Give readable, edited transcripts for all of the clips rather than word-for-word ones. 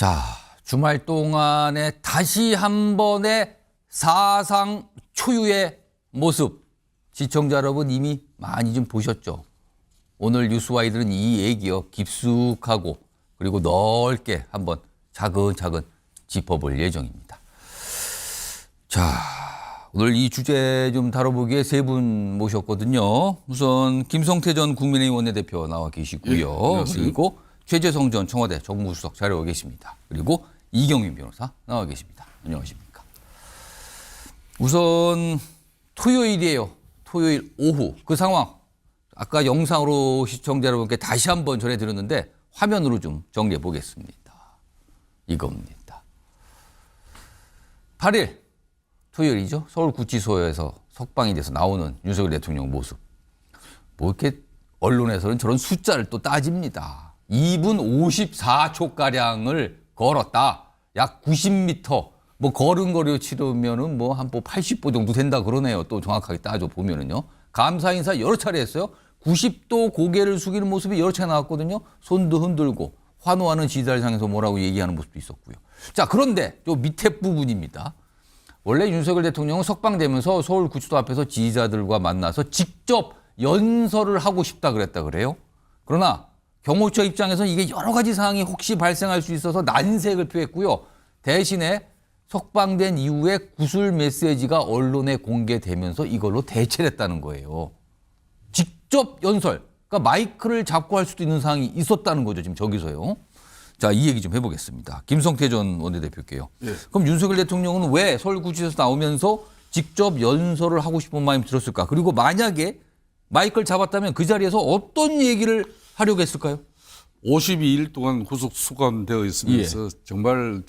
자, 주말 동안에 다시 한 번의 사상 초유의 모습. 시청자 여러분 이미 많이 좀 보셨죠? 오늘 뉴스와이들은 이 얘기요 깊숙하고 그리고 넓게 한번 차근차근 짚어볼 예정입니다. 자, 오늘 이 주제 좀 다뤄보기에 세 분 모셨거든요. 우선 김성태 전 국민의힘 원내대표 나와 계시고요. 예, 그리고 최재성 전 청와대 정무수석 자리에 계십니다. 그리고 이경윤 변호사 나와 계십니다. 안녕하십니까. 우선 토요일이에요. 토요일 오후 그 상황 아까 영상으로 시청자 여러분께 다시 한번 전해드렸는데 화면으로 좀 정리해 보겠습니다. 이겁니다. 8일 토요일이죠. 서울구치소에서 석방이 돼서 나오는 윤석열 대통령 모습. 뭐 이렇게 언론에서는 저런 숫자를 또 따집니다. 2분 54초가량을 걸었다. 약 90m. 뭐 걸음걸이로 치르면은 뭐 한 80보 정도 된다 그러네요. 또 정확하게 따져 보면은요. 감사 인사 여러 차례 했어요. 90도 고개를 숙이는 모습이 여러 차례 나왔거든요. 손도 흔들고 환호하는 지지자를 향해서 뭐라고 얘기하는 모습도 있었고요. 자, 그런데 요 밑에 부분입니다. 원래 윤석열 대통령은 석방되면서 서울구치소 앞에서 지지자들과 만나서 직접 연설을 하고 싶다 그랬다 그래요. 그러나 경호처 입장에서는 이게 여러 가지 상황이 혹시 발생할 수 있어서 난색을 표했고요. 대신에 석방된 이후에 구술 메시지가 언론에 공개되면서 이걸로 대체를 했다는 거예요. 직접 연설, 그러니까 마이크를 잡고 할 수도 있는 상황이 있었다는 거죠. 지금 저기서요. 자, 이 얘기 좀 해보겠습니다. 김성태 전 원내대표께요. 예. 그럼 윤석열 대통령은 왜 서울구치소에서 나오면서 직접 연설을 하고 싶은 마음이 들었을까? 그리고 만약에 마이크를 잡았다면 그 자리에서 어떤 얘기를 하려고 했을까요? 52일 동안 구속 수감되어 있으면서 정말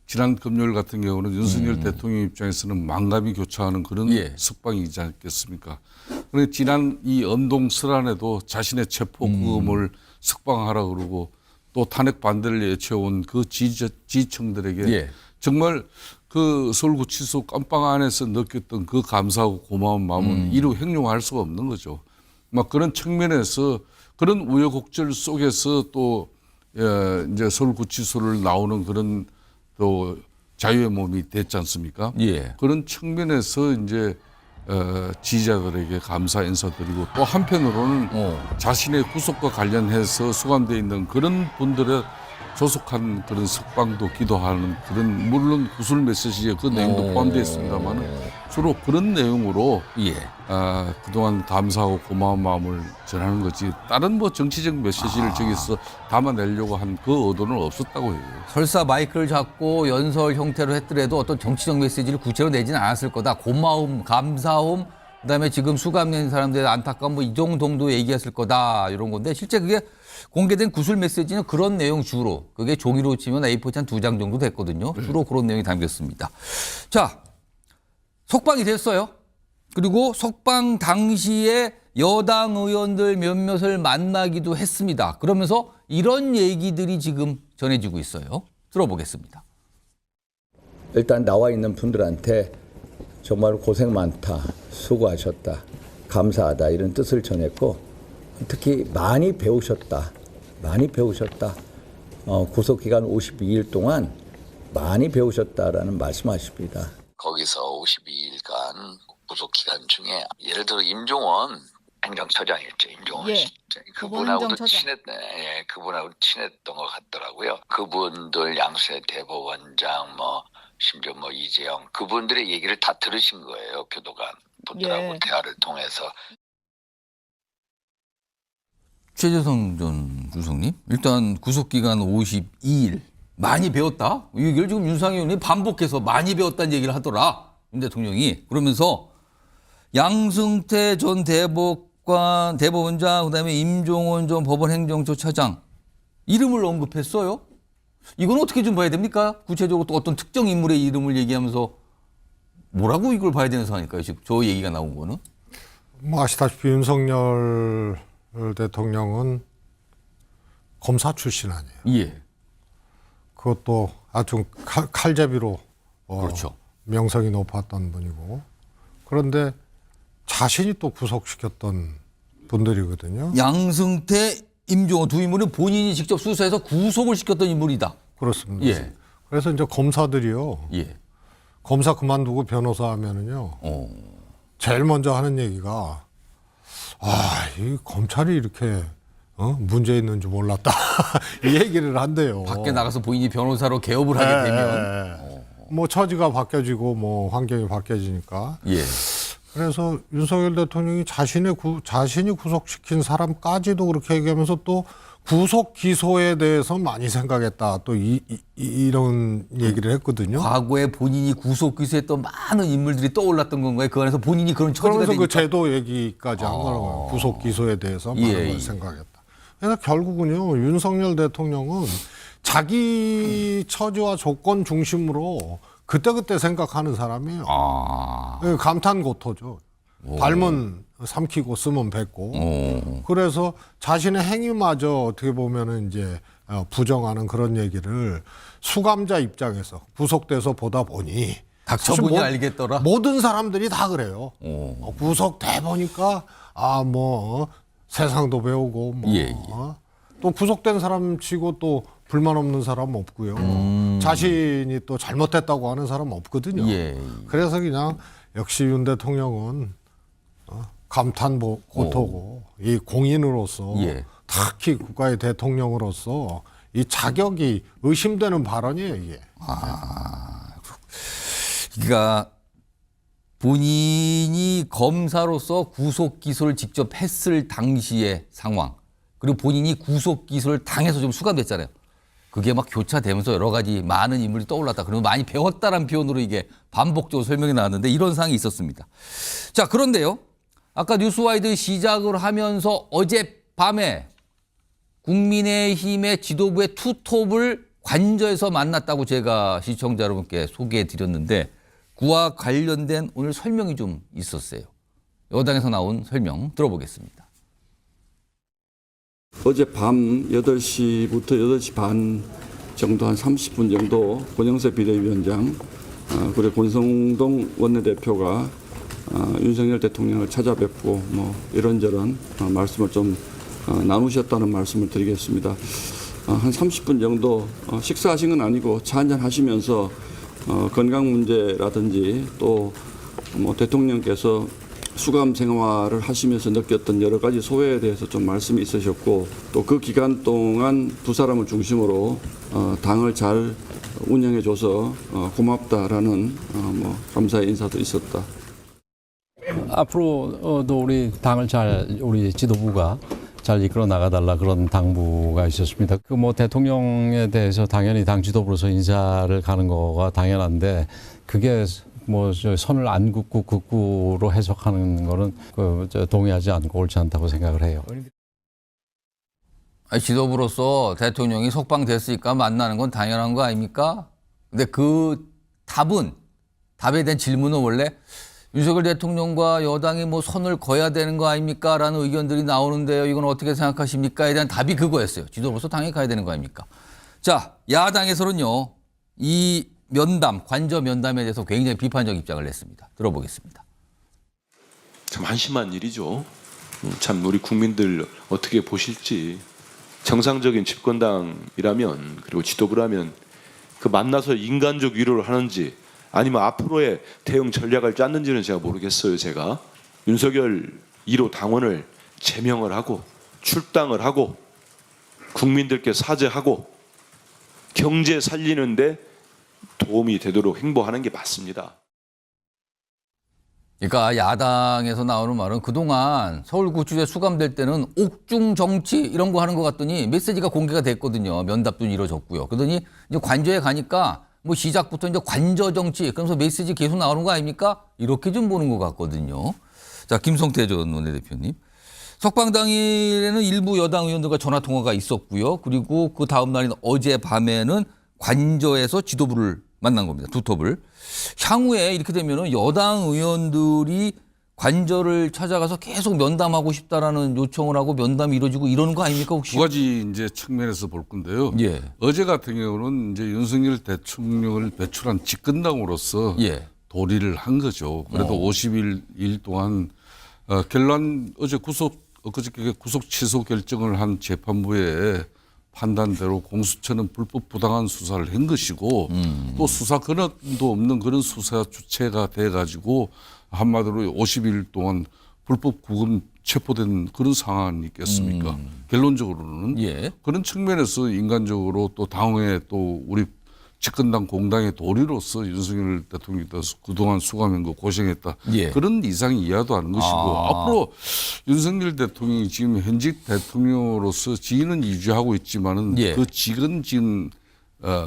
지난 금요일 같은 경우는 윤석열 대통령 입장에서는 만감이 교차하는 그런 석방이지 않겠습니까? 그런데 지난 이 언동 설안에도 자신의 체포구금을 석방하라 그러고 또 탄핵 반대를 예치해온 그 지지층들에게 정말 그 서울구치소 깜빵 안에서 느꼈던 그 감사하고 고마운 마음은 이루 행용할 수가 없는 거죠. 막 그런 측면에서 그런 우여곡절 속에서 또 이제 서울구치소를 나오는 그런 또 자유의 몸이 됐지 않습니까? 그런 측면에서 이제 지지자들에게 감사 인사드리고 또 한편으로는 자신의 구속과 관련해서 수감되어 있는 그런 분들의 조속한 그런 석방도 기도하는 그런 물론 구술 메시지에 그 내용도 포함되어 있습니다만 주로 그런 내용으로 그동안 감사하고 고마운 마음을 전하는 거지 다른 뭐 정치적 메시지를 저기서 담아내려고 한 그 의도는 없었다고 해요. 설사 마이크를 잡고 연설 형태로 했더라도 어떤 정치적 메시지를 구체로 내지는 않았을 거다. 고마움, 감사움, 그다음에 지금 수감된 사람들의 안타까움 뭐 이 정도 얘기했을 거다 이런 건데 실제 그게 공개된 구술 메시지는 그런 내용 주로 그게 종이로 치면 A4지 한 2장 정도 됐거든요. 주로 그런 내용이 담겼습니다. 자, 석방이 됐어요. 그리고 석방 당시에 여당 의원들 몇몇을 만나기도 했습니다. 그러면서 이런 얘기들이 지금 전해지고 있어요. 들어보겠습니다. 일단 나와 있는 분들한테 정말 고생 많다, 수고하셨다, 감사하다 이런 뜻을 전했고 특히 많이 배우셨다. 구속기간 52일 동안 많이 배우셨다라는 말씀하십니다. 거기서 52일간 구속기간 중에 예를 들어 임종원 행정처장이었죠. 임종원 씨. 그분하고도 그분하고 친했던 것 같더라고요. 그분들 양수의 대법원장 심지어 이재영 그분들의 얘기를 다 들으신 거예요. 교도관 분들하고 대화를 통해서. 최재성 전 주석님, 일단 구속기간 52일 많이 배웠다. 이 얘기를 지금 윤상현 의원이 반복해서 많이 배웠다는 얘기를 하더라. 윤 대통령이. 그러면서 양승태 전 대법원장, 그다음에 임종원 전 법원행정처차장 이름을 언급했어요. 이건 어떻게 좀 봐야 됩니까? 구체적으로 또 어떤 특정 인물의 이름을 얘기하면서 뭐라고 이걸 봐야 되는 상황일까요? 지금 저 얘기가 나온 거는. 아시다시피 윤석열 대통령은 검사 출신 아니에요. 그것도 아주 칼제비로 그렇죠. 명성이 높았던 분이고 그런데 자신이 또 구속시켰던 분들이거든요. 양승태, 임종원 두 인물은 본인이 직접 수사해서 구속을 시켰던 인물이다. 그렇습니다. 예. 그래서 이제 검사들이요. 예. 검사 그만두고 변호사 하면은요. 제일 먼저 하는 얘기가 이 검찰이 이렇게 문제 있는 줄 몰랐다. 이 얘기를 한대요. 밖에 나가서 본인이 변호사로 개업을 하게 되면 뭐 처지가 바뀌어지고 뭐 환경이 바뀌어지니까. 예. 그래서 윤석열 대통령이 자신이 구속시킨 사람까지도 그렇게 얘기하면서 또 구속 기소에 대해서 많이 생각했다. 또 이런 얘기를 했거든요. 과거에 본인이 구속 기소했던 많은 인물들이 떠올랐던 건가요? 그 안에서 본인이 그런 처지가 그러면서 되니까. 그 제도 얘기까지 한 거예요. 구속 기소에 대해서 많은 예, 예. 걸 생각했다. 그래서 결국은요, 윤석열 대통령은 자기 처지와 조건 중심으로 그때그때 생각하는 사람이에요. 감탄고토죠. 밟으면 삼키고 쓰면 뱉고. 그래서 자신의 행위마저 어떻게 보면은 이제 부정하는 그런 얘기를 수감자 입장에서 구속돼서 보다 보니 닥쳐보니 알겠더라. 모든 사람들이 다 그래요. 구속돼 보니까 세상도 배우고 예. 또 구속된 사람 치고 또 불만 없는 사람 없고요. 자신이 또 잘못했다고 하는 사람 없거든요. 예. 그래서 그냥 역시 윤 대통령은 감탄고토고 이 공인으로서 예. 특히 국가의 대통령으로서 이 자격이 의심되는 발언이에요, 이게. 그러니까 본인이 검사로서 구속 기소를 직접 했을 당시의 상황, 그리고 본인이 구속 기소를 당해서 좀 수감됐잖아요. 그게 막 교차되면서 여러 가지 많은 인물이 떠올랐다. 그리고 많이 배웠다라는 표현으로 이게 반복적으로 설명이 나왔는데 이런 사항이 있었습니다. 자, 그런데요. 아까 뉴스와이드 시작을 하면서 어젯밤에 국민의힘의 지도부의 투톱을 관저에서 만났다고 제가 시청자 여러분께 소개해 드렸는데 그와 관련된 오늘 설명이 좀 있었어요. 여당에서 나온 설명 들어보겠습니다. 어제 밤 8시부터 8시 반 정도 한 30분 정도 권영세 비대위원장 그리고 권성동 원내대표가 윤석열 대통령을 찾아뵙고 뭐 이런저런 말씀을 좀 나누셨다는 말씀을 드리겠습니다. 한 30분 정도 식사하신 건 아니고 차 한잔 하시면서 건강 문제라든지 또 뭐 대통령께서 수감 생활을 하시면서 느꼈던 여러 가지 소외에 대해서 좀 말씀이 있으셨고 또 그 기간 동안 두 사람을 중심으로 당을 잘 운영해줘서 고맙다라는 뭐 감사의 인사도 있었다. 앞으로도 우리 당을 우리 지도부가 잘 이끌어 나가달라 그런 당부가 있었습니다. 그 뭐 대통령에 대해서 당연히 당 지도부로서 인사를 가는 거가 당연한데 그게 뭐 선을 안 긋고 긋고로 해석하는 거는 동의하지 않고 옳지 않다고 생각을 해요. 지도부로서 대통령이 석방됐으니까 만나는 건 당연한 거 아닙니까? 근데 그 답에 대한 질문은 원래 윤석열 대통령과 여당이 뭐 선을 그어야 되는 거 아닙니까? 라는 의견들이 나오는데요. 이건 어떻게 생각하십니까?에 대한 답이 그거였어요. 지도부로서 당연히 가야 되는 거 아닙니까? 자, 야당에서는요. 이 관저 면담에 대해서 굉장히 비판적 입장을 냈습니다. 들어보겠습니다. 참 한심한 일이죠. 참 우리 국민들 어떻게 보실지. 정상적인 집권당이라면 그리고 지도부라면 그 만나서 인간적 위로를 하는지 아니면 앞으로의 대응 전략을 짰는지는 제가 모르겠어요. 제가 윤석열 1호 당원을 제명을 하고 출당을 하고 국민들께 사죄하고 경제 살리는데 도움이 되도록 행보하는 게 맞습니다. 그러니까 야당에서 나오는 말은 그동안 서울구치소에 수감될 때는 옥중 정치 이런 거 하는 것 같더니 메시지가 공개가 됐거든요. 면담도 이루어졌고요. 그러더니 이제 관저에 가니까 뭐 시작부터 이제 관저 정치 그러면서 메시지 계속 나오는 거 아닙니까? 이렇게 좀 보는 것 같거든요. 자, 김성태 전 원내대표님. 석방 당일에는 일부 여당 의원들과 전화 통화가 있었고요. 그리고 그 다음 날인 어젯밤에는 관저에서 지도부를 만난 겁니다. 두톱을. 향후에 이렇게 되면은 여당 의원들이 관저를 찾아가서 계속 면담하고 싶다라는 요청을 하고 면담이 이루어지고 이러는 거 아닙니까 혹시? 두 가지 이제 측면에서 볼 건데요. 예. 어제 같은 경우는 이제 윤석열 대통령을 배출한 집권당으로서 예. 도리를 한 거죠. 그래도 50일 동안 어제 그저께 구속 취소 결정을 한 재판부에 판단대로 공수처는 불법 부당한 수사를 한 것이고 또 수사 근원도 없는 그런 수사 주체가 돼가지고 한마디로 50일 동안 불법 구금 체포된 그런 상황이 있겠습니까? 결론적으로는 예. 그런 측면에서 인간적으로 또 당의 또 우리 집권당 공당의 도리로서 윤석열 대통령이 그동안 수고한 거 고생했다. 예. 그런 이상이 이해도 하는 것이고 앞으로 윤석열 대통령이 지금 현직 대통령으로서 직위는 유지하고 있지만은 예. 그 직은 지금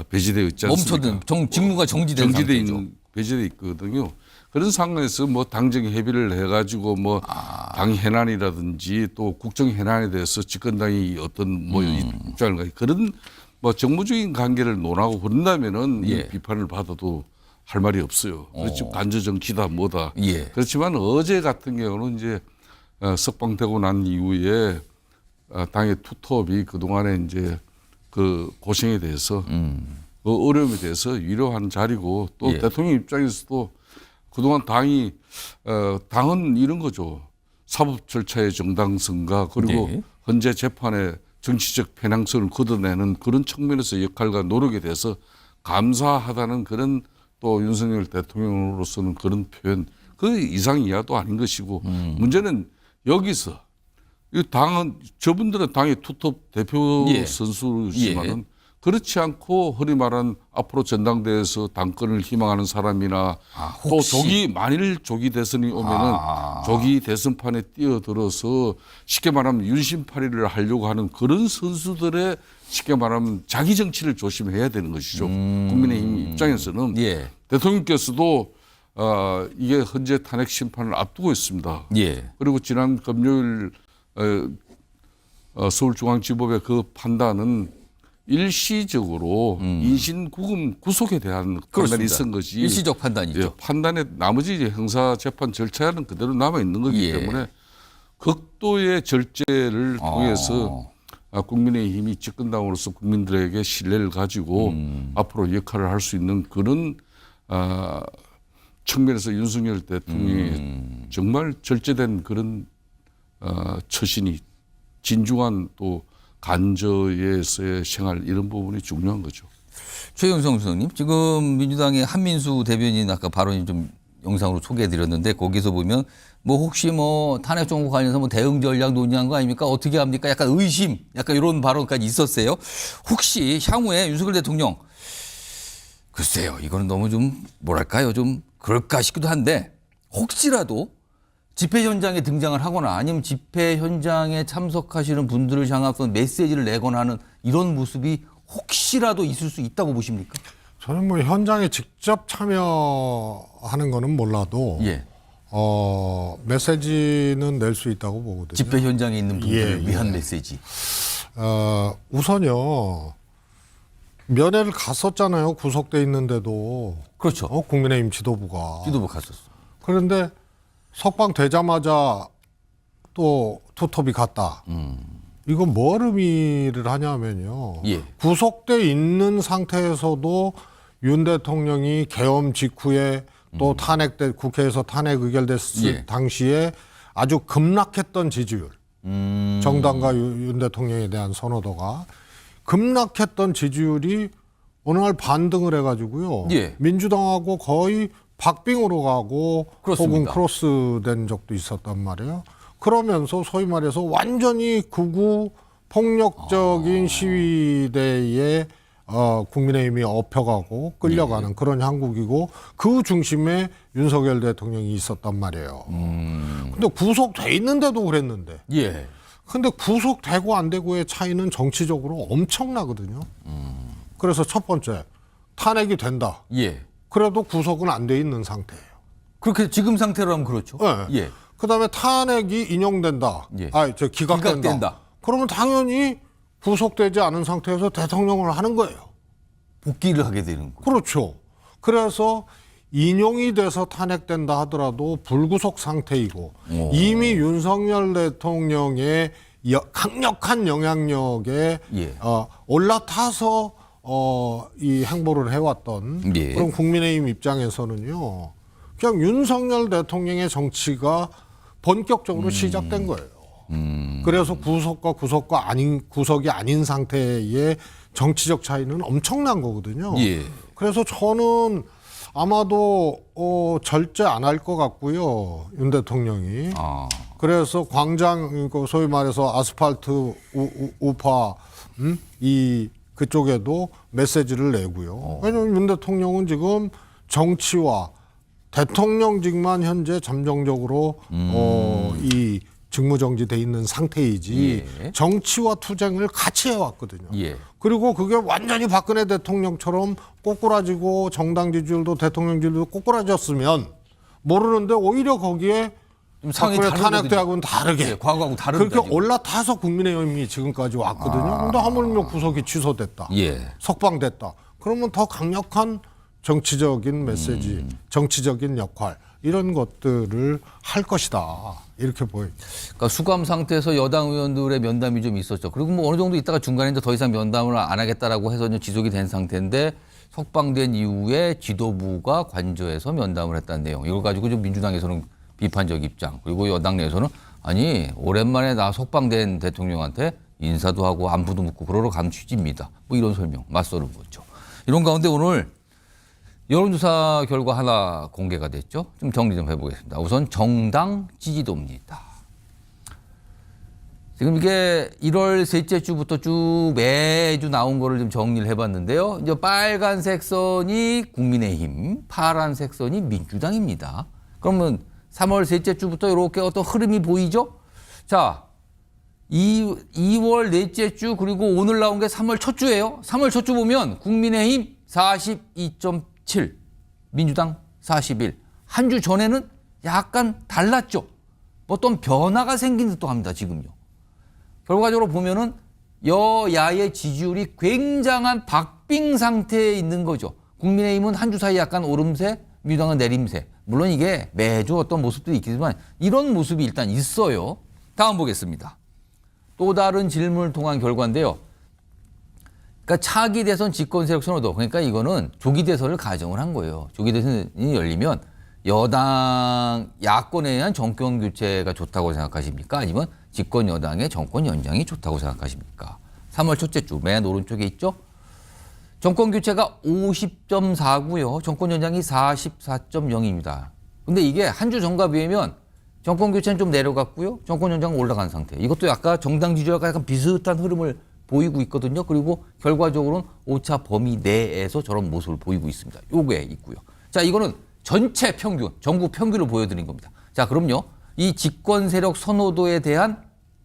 배제되어 있지 않습니까? 멈춰든 직무가 정지된 상태죠. 배제돼 있거든요. 그런 상황에서 뭐 당정 협의를 해가지고 뭐 당 해난이라든지 또 국정 해난에 대해서 집권당이 어떤 뭐 입장을 가지 그런 뭐 정무적인 관계를 논하고 그런다면은 예. 이 비판을 받아도 할 말이 없어요. 그렇지 간접정치다 뭐다. 예. 그렇지만 어제 같은 경우는 이제 석방되고 난 이후에 당의 투톱이 그 동안에 이제 그 고생에 대해서 그 어려움에 대해서 위로한 자리고 또 예. 대통령 입장에서도 그동안 당이 당은 이런 거죠. 사법 절차의 정당성과 그리고 네. 현재 재판의 정치적 편향성을 걷어내는 그런 측면에서 역할과 노력에 대해서 감사하다는 그런 또 윤석열 대통령으로서는 그런 표현 그 이상 이하도 아닌 것이고 문제는 여기서 이 당은 저분들은 당의 투톱 대표 예. 선수지만은 그렇지 않고 흔히 말하는 앞으로 전당대회에서 당권을 희망하는 사람이나 또 만일 조기 대선이 오면은 조기 대선판에 뛰어들어서 쉽게 말하면 윤심팔이를 하려고 하는 그런 선수들의 쉽게 말하면 자기 정치를 조심해야 되는 것이죠. 국민의힘 입장에서는 예. 대통령께서도 이게 현재 탄핵 심판을 앞두고 있습니다. 예. 그리고 지난 금요일 서울중앙지법의 그 판단은 일시적으로 인신구금 구속에 대한 판단이 있은 것이 일시적 판단이죠. 예, 판단의 나머지 형사 재판 절차는 그대로 남아 있는 거기 예. 때문에 극도의 절제를 통해서 국민의힘이 집권당으로서 국민들에게 신뢰를 가지고 앞으로 역할을 할 수 있는 그런 측면에서 윤석열 대통령이 정말 절제된 그런 처신이 진중한 또 간저에서의 생활 이런 부분이 중요한 거죠. 최영성 수석님, 지금 민주당의 한민수 대변인 아까 발언이 좀 영상으로 소개해드렸는데 거기서 보면 뭐 혹시 뭐 탄핵 정부 관련해서 뭐 대응 전략 논의한 거 아닙니까? 어떻게 합니까? 약간 의심, 약간 이런 발언까지 있었어요. 혹시 향후에 윤석열 대통령 글쎄요, 이거는 너무 좀 뭐랄까요, 좀 그럴까 싶기도 한데 혹시라도 집회 현장에 등장을 하거나 아니면 집회 현장에 참석하시는 분들을 향해서 메시지를 내거나 하는 이런 모습이 혹시라도 있을 수 있다고 보십니까? 저는 뭐 현장에 직접 참여하는 거는 몰라도 예. 메시지는 낼 수 있다고 보거든요. 집회 현장에 있는 분들을 예, 위한 예. 메시지. 우선요. 면회를 갔었잖아요. 구속돼 있는데도. 그렇죠. 국민의힘 지도부가. 지도부 갔었어. 그런데 석방되자마자 또 투톱이 갔다. 이건 뭘 의미를 하냐면요. 예. 구속돼 있는 상태에서도 윤 대통령이 계엄 직후에 또 탄핵돼 국회에서 탄핵 의결됐을 예. 당시에 아주 급락했던 지지율. 정당과 윤 대통령에 대한 선호도가 급락했던 지지율이 어느 날 반등을 해가지고요. 예. 민주당하고 거의 박빙으로 가고 그렇습니다. 혹은 크로스된 적도 있었단 말이에요. 그러면서 소위 말해서 완전히 극우 폭력적인 시위대에 국민의힘이 업혀가고 끌려가는 그런 형국이고 그 중심에 윤석열 대통령이 있었단 말이에요. 근데 구속돼 있는데도 그랬는데. 예. 근데 구속되고 안 되고의 차이는 정치적으로 엄청나거든요. 그래서 첫 번째, 탄핵이 된다. 예. 그래도 구속은 안 돼 있는 상태예요. 그렇게 지금 상태로 하면 그렇죠. 네. 예. 그다음에 탄핵이 인용된다. 예. 기각된다. 기각된다. 그러면 당연히 구속되지 않은 상태에서 대통령을 하는 거예요. 복귀를 하게 되는 거죠. 그렇죠. 그래서 인용이 돼서 탄핵된다 하더라도 불구속 상태이고 이미 윤석열 대통령의 강력한 영향력에 예. 올라타서 이 행보를 해왔던 예. 그런 국민의힘 입장에서는요. 그냥 윤석열 대통령의 정치가 본격적으로 시작된 거예요. 그래서 구속과 아닌 구속이 아닌 상태의 정치적 차이는 엄청난 거거든요. 예. 그래서 저는 아마도 절제 안 할 것 같고요. 윤 대통령이. 아. 그래서 광장 소위 말해서 아스팔트 우파 이 그쪽에도 메시지를 내고요. 왜냐하면 윤 대통령은 지금 정치와 대통령직만 현재 잠정적으로 이 직무정지돼 있는 상태이지 예. 정치와 투쟁을 같이 해왔거든요. 예. 그리고 그게 완전히 박근혜 대통령처럼 꼬꾸라지고 정당 지지율도 대통령 지지율도 꼬꾸라졌으면 모르는데 오히려 거기에 좀 상황이 박근혜 다르거든요. 탄핵대하고는 다르게 예, 과거하고 다릅니다. 그렇게 지금. 올라타서 국민의힘이 지금까지 왔거든요. 근데 하물며 구속이 취소됐다. 예. 석방됐다. 그러면 더 강력한 정치적인 메시지, 정치적인 역할 이런 것들을 할 것이다. 이렇게 보여요. 그러니까 수감 상태에서 여당 의원들의 면담이 좀 있었죠. 그리고 뭐 어느 정도 있다가 중간에 이제 더 이상 면담을 안 하겠다라고 해서 이제 지속이 된 상태인데 석방된 이후에 지도부가 관저에서 면담을 했다는 내용. 이걸 가지고 좀 민주당에서는 비판적 입장. 그리고 여당 내에서는 아니 오랜만에 나 석방된 대통령한테 인사도 하고 안부도 묻고 그러러 간 취지입니다. 뭐 이런 설명 맞서는 거죠. 이런 가운데 오늘 여론조사 결과 하나 공개가 됐죠. 좀 정리 좀 해보겠습니다. 우선 정당 지지도입니다. 지금 이게 1월 셋째 주부터 쭉 매주 나온 거를 좀 정리를 해봤는데요. 이제 빨간색 선이 국민의힘, 파란색 선이 민주당입니다. 그러면 3월 셋째 주부터 이렇게 어떤 흐름이 보이죠? 자, 2월 넷째 주 그리고 오늘 나온 게 3월 첫 주예요. 3월 첫 주 보면 국민의힘 42.7, 민주당 41. 한 주 전에는 약간 달랐죠. 어떤 변화가 생긴 듯도 합니다. 지금요. 결과적으로 보면은 여야의 지지율이 굉장한 박빙 상태에 있는 거죠. 국민의힘은 한 주 사이 약간 오름세, 민주당은 내림세. 물론 이게 매주 어떤 모습들이 있겠지만 이런 모습이 일단 있어요. 다음 보겠습니다. 또 다른 질문을 통한 결과인데요. 그러니까 차기 대선 집권 세력 선호도, 그러니까 이거는 조기 대선을 가정을 한 거예요. 조기 대선이 열리면 여당 야권에 의한 정권 교체가 좋다고 생각하십니까? 아니면 집권 여당의 정권 연장이 좋다고 생각하십니까? 3월 첫째 주 맨 오른쪽에 있죠. 정권 교체가 50.4고요. 정권 연장이 44.0입니다. 근데 이게 한 주 전과 비하면 정권 교체는 좀 내려갔고요. 정권 연장은 올라간 상태. 이것도 약간 정당 지지율과 약간 비슷한 흐름을 보이고 있거든요. 그리고 결과적으로는 오차 범위 내에서 저런 모습을 보이고 있습니다. 요게 있고요. 자, 이거는 전체 평균, 전국 평균을 보여드린 겁니다. 자, 그럼요. 이 집권 세력 선호도에 대한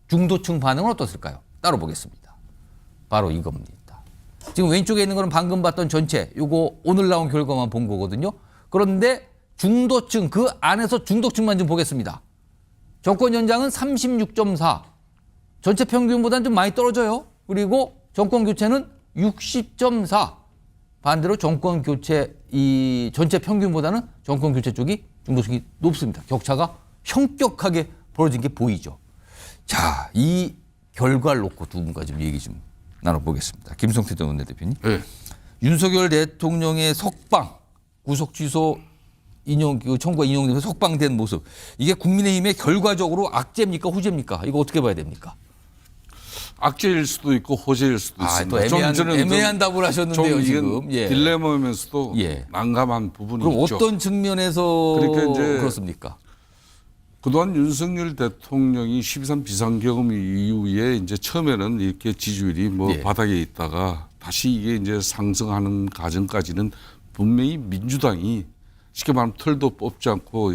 중도층 반응은 어떻을까요? 따로 보겠습니다. 바로 이겁니다. 지금 왼쪽에 있는 거는 방금 봤던 전체, 요거 오늘 나온 결과만 본 거거든요. 그런데 중도층, 그 안에서 중도층만 좀 보겠습니다. 정권 연장은 36.4. 전체 평균보다는 좀 많이 떨어져요. 그리고 정권 교체는 60.4. 반대로 정권 교체 이 전체 평균보다는 정권 교체 쪽이 중도층이 높습니다. 격차가 현격하게 벌어진 게 보이죠. 자, 이 결과를 놓고 두 분과 좀 얘기 좀 나눠보겠습니다. 김성태 전 원내대표님. 네. 윤석열 대통령의 석방, 구속 취소 청구가 인용되면서 석방된 모습. 이게 국민의힘의 결과적으로 악재입니까 후재입니까? 이거 어떻게 봐야 됩니까? 악재일 수도 있고 호재일 수도 있습니다. 또 애매한 답을 하셨는데요, 좀 지금. 예. 딜레마면서도 예. 난감한 부분이 그럼 있죠. 어떤 측면에서 그러니까 이제 그렇습니까? 그동안 윤석열 대통령이 12.3 비상경험 이후에 이제 처음에는 이렇게 지지율이 뭐 예. 바닥에 있다가 다시 이게 이제 상승하는 과정까지는 분명히 민주당이 쉽게 말하면 털도 뽑지 않고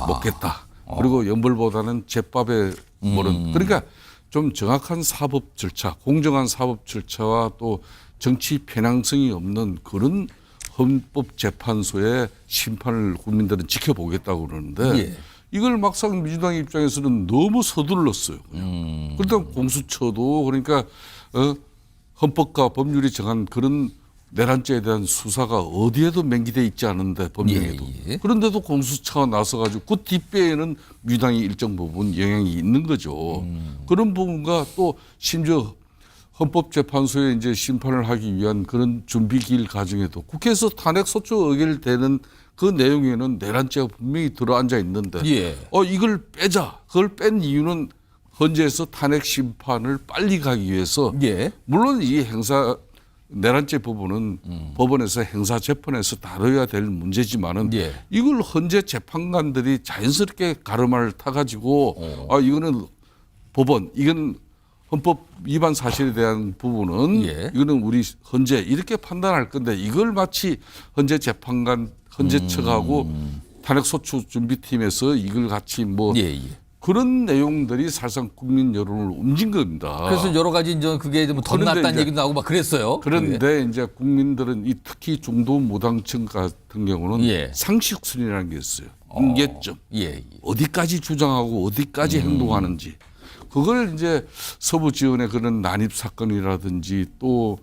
먹겠다. 그리고 연벌보다는 제밥에 모른. 그러니까 좀 정확한 사법 절차, 공정한 사법 절차와 또 정치 편향성이 없는 그런 헌법재판소의 심판을 국민들은 지켜보겠다고 그러는데 예. 이걸 막상 민주당 입장에서는 너무 서둘렀어요. 그러다 공수처도 그러니까 헌법과 법률이 정한 그런 내란죄에 대한 수사가 어디에도 명기돼 있지 않은데 법령에도. 예. 그런데도 공수처가 나서가지고 그 뒷배에는 민주당이 일정 부분 영향이 있는 거죠. 그런 부분과 또 심지어 헌법재판소에 이제 심판을 하기 위한 그런 준비기일 과정에도 국회에서 탄핵소추 의결되는 그 내용에는 내란죄가 분명히 들어앉아 있는데 예. 이걸 빼자. 그걸 뺀 이유는 헌재에서 탄핵 심판을 빨리 가기 위해서 예. 물론 이 행사 내란죄 부분은 법원에서 행사 재판에서 다뤄야 될 문제지만은 예. 이걸 헌재 재판관들이 자연스럽게 가르마를 타가지고 이거는 법원 이건 헌법 위반 사실에 대한 부분은 예. 이거는 우리 헌재 이렇게 판단할 건데 이걸 마치 헌재 재판관 헌재 측하고 탄핵 소추 준비팀에서 이걸 같이 뭐 예, 예. 그런 내용들이 사실상 국민 여론을 움직인 겁니다. 그래서 여러 가지 이제 그게 좀 그런데 덧났다는 이제- 얘기도 나오고 막 그랬어요. 그런데 이제 국민들은 이 특히 중도 무당층 같은 경우는 예. 상식순이라는 게 있어요. 임계점. 예, 예. 어디까지 주장하고 어디까지 행동하는지. 그걸 이제 서부 지원의 그런 난입 사건이라든지 또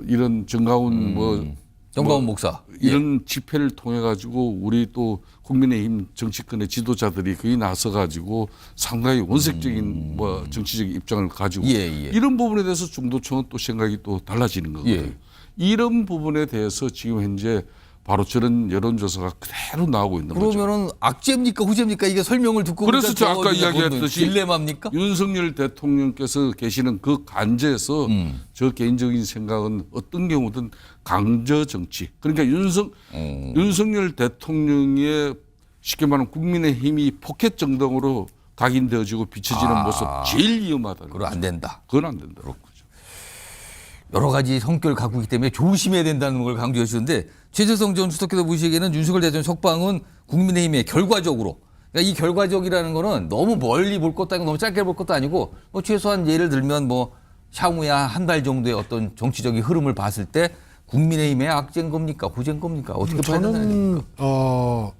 이런 정가운 정가운 목사. 이런 집회를 통해 가지고 우리 또 국민의힘 정치권의 지도자들이 거기 나서 가지고 상당히 원색적인 뭐 정치적 입장을 가지고 예, 예. 이런 부분에 대해서 중도층은 또 생각이 또 달라지는 거거든요. 예. 이런 부분에 대해서 지금 현재 바로 저런 여론조사가 그대로 나오고 있는 거죠. 그러면은 악재입니까 후재입니까 이게 설명을 듣고 그래서 보니까 아까 저 이야기했듯이 딜레마입니까? 윤석열 대통령께서 계시는 그 관제에서 저 개인적인 생각은 어떤 경우든 강저 정치. 그러니까 윤석열 대통령의 쉽게 말하면 국민의힘이 포켓 정당으로 각인되어지고 비춰지는 모습 제일 위험하다는 그건 안 된다. 그건 안 된다. 여러 가지 성격을 갖고 있기 때문에 조심해야 된다는 걸 강조해 주셨는데 최재성 전 수석께서 보시기에는 윤석열 대통령 석방은 국민의힘의 결과적으로 그러니까 이 결과적이라는 거는 너무 멀리 볼 것도 아니고 너무 짧게 볼 것도 아니고 뭐 최소한 예를 들면 뭐 향후에 한 달 정도의 어떤 정치적인 흐름을 봤을 때 국민의힘의 악재인 겁니까 후재인 겁니까 어떻게 판단하십니까?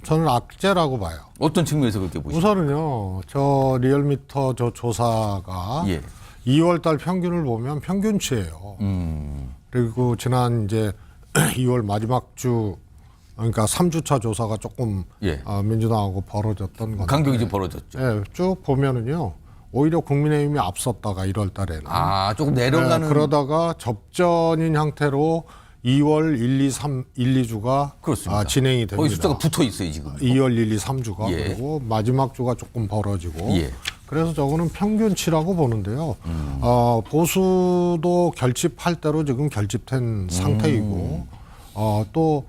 저는 악재라고 봐요. 어떤 측면에서 그렇게 보십니까? 우선은요, 저 리얼미터 저 조사가 예. 2월 달 평균을 보면 평균치예요. 그리고 지난 이제 2월 마지막 주 그러니까 3주차 조사가 조금 예. 민주당하고 벌어졌던 건데. 간격이 좀 벌어졌죠. 예, 쭉 보면은요. 오히려 국민의힘이 앞섰다가 1월 달에는. 조금 내려가는. 그러다가 접전인 형태로 2월 1, 2, 3, 1, 2주가 그렇습니다. 진행이 됩니다. 거기 숫자가 붙어 있어요 지금. 2월 1, 2, 3주가 예. 그리고 마지막 주가 조금 벌어지고 예. 그래서 저거는 평균치라고 보는데요. 보수도 결집할 대로 지금 결집된 상태이고 또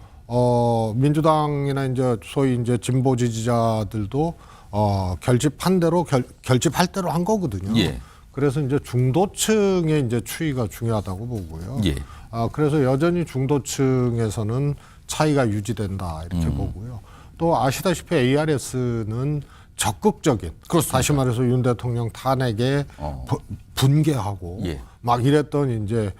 민주당이나 이제 소위 이제 진보 지지자들도 결집한 대로 결집할 대로 한 거거든요. 예. 그래서 이제 중도층의 이제 추이가 중요하다고 보고요. 예. 그래서 여전히 중도층에서는 차이가 유지된다 이렇게 보고요. 또 아시다시피 ARS는 적극적인 다시 말해서 윤 대통령 탄핵에 분개하고 예. 막 이랬던 이제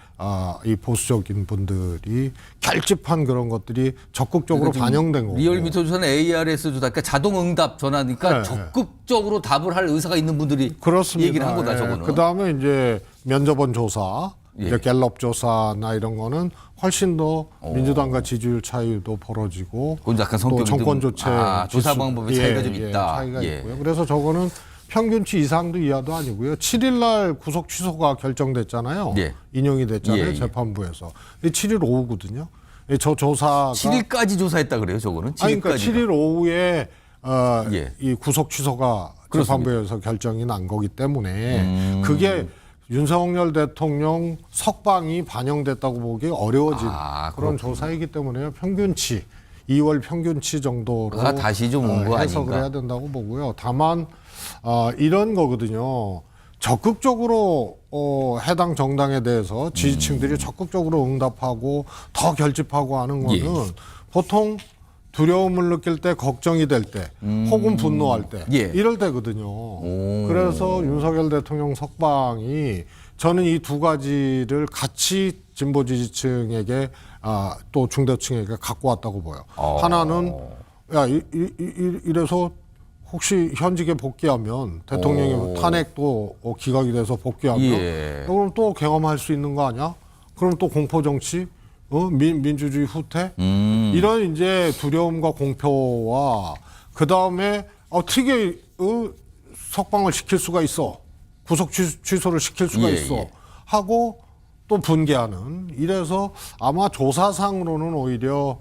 이 보수적인 분들이 결집한 그런 것들이 적극적으로 그러니까 반영된 거고. 리얼미터 조사는 ARS 조사, 그러니까 자동응답 전화니까 네, 적극적으로 답을 할 의사가 있는 분들이 그렇습니다. 얘기를 한 거다 저거는. 그 다음에 이제 면접원 조사, 예. 이제 갤럽 조사나 이런 거는 훨씬 더 민주당과 지지율 차이도 벌어지고 그건 약간 또 성격이 정권 좀- 조치 조사 방법에 차이가 좀 있다. 차이가 예. 있고요. 그래서 저거는 평균치 이상도 이하도 아니고요. 7일 날 구속 취소가 결정됐잖아요. 예. 인용이 됐잖아요. 예, 예. 재판부에서. 7일 오후거든요. 저 조사가 7일까지 조사했다 그래요 저거는. 7일까지. 그러니까 7일 오후에 예. 이 구속 취소가 그렇습니다. 재판부에서 결정이 난 거기 때문에 그게 윤석열 대통령 석방이 반영됐다고 보기 어려워진 그런 조사이기 때문에요. 평균치 2월 평균치 정도로 다시 좀 온 거 해석을 아닌가? 해야 된다고 보고요. 다만 이런 거거든요. 적극적으로 해당 정당에 대해서 지지층들이 적극적으로 응답하고 더 결집하고 하는 거는 보통 두려움을 느낄 때, 걱정이 될 때, 혹은 분노할 때 예. 이럴 때거든요. 그래서 윤석열 대통령 석방이 저는 이 두 가지를 같이 진보 지지층에게 또 중도층에게 갖고 왔다고 보여. 하나는 야 이래서 혹시 현직에 복귀하면 대통령이 탄핵도 기각이 돼서 복귀하면 예. 그럼 또 경험할 수 있는 거 아니야? 그럼 또 공포 정치, 민주주의 후퇴 이런 이제 두려움과 공포와 그 다음에 어떻게 석방을 시킬 수가 있어? 구속 취소를 시킬 수가 예, 있어? 예. 하고 또 분개하는 이래서 아마 조사상으로는 오히려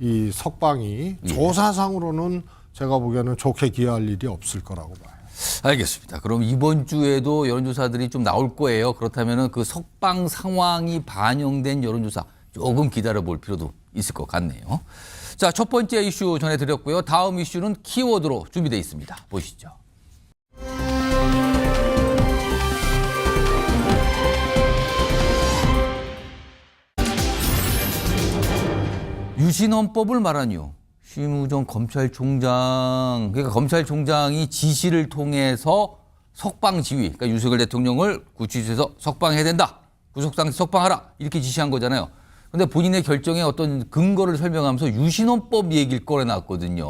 이 석방이 조사상으로는 제가 보기에는 좋게 기여할 일이 없을 거라고 봐요. 알겠습니다. 그럼 이번 주에도 여론조사들이 좀 나올 거예요. 그렇다면 그 석방 상황이 반영된 여론조사 조금 기다려볼 필요도 있을 것 같네요. 자, 첫 번째 이슈 전해드렸고요. 다음 이슈는 키워드로 준비되어 있습니다. 보시죠. 유신헌법을 말하니요. 심우정 검찰총장, 그러니까 검찰총장이 지시를 통해서 석방 지휘, 그러니까 윤석열 대통령을 구치소에서 석방해야 된다. 구속상태 석방하라. 이렇게 지시한 거잖아요. 근데 본인의 결정에 어떤 근거를 설명하면서 유신헌법 얘기를 꺼내놨거든요.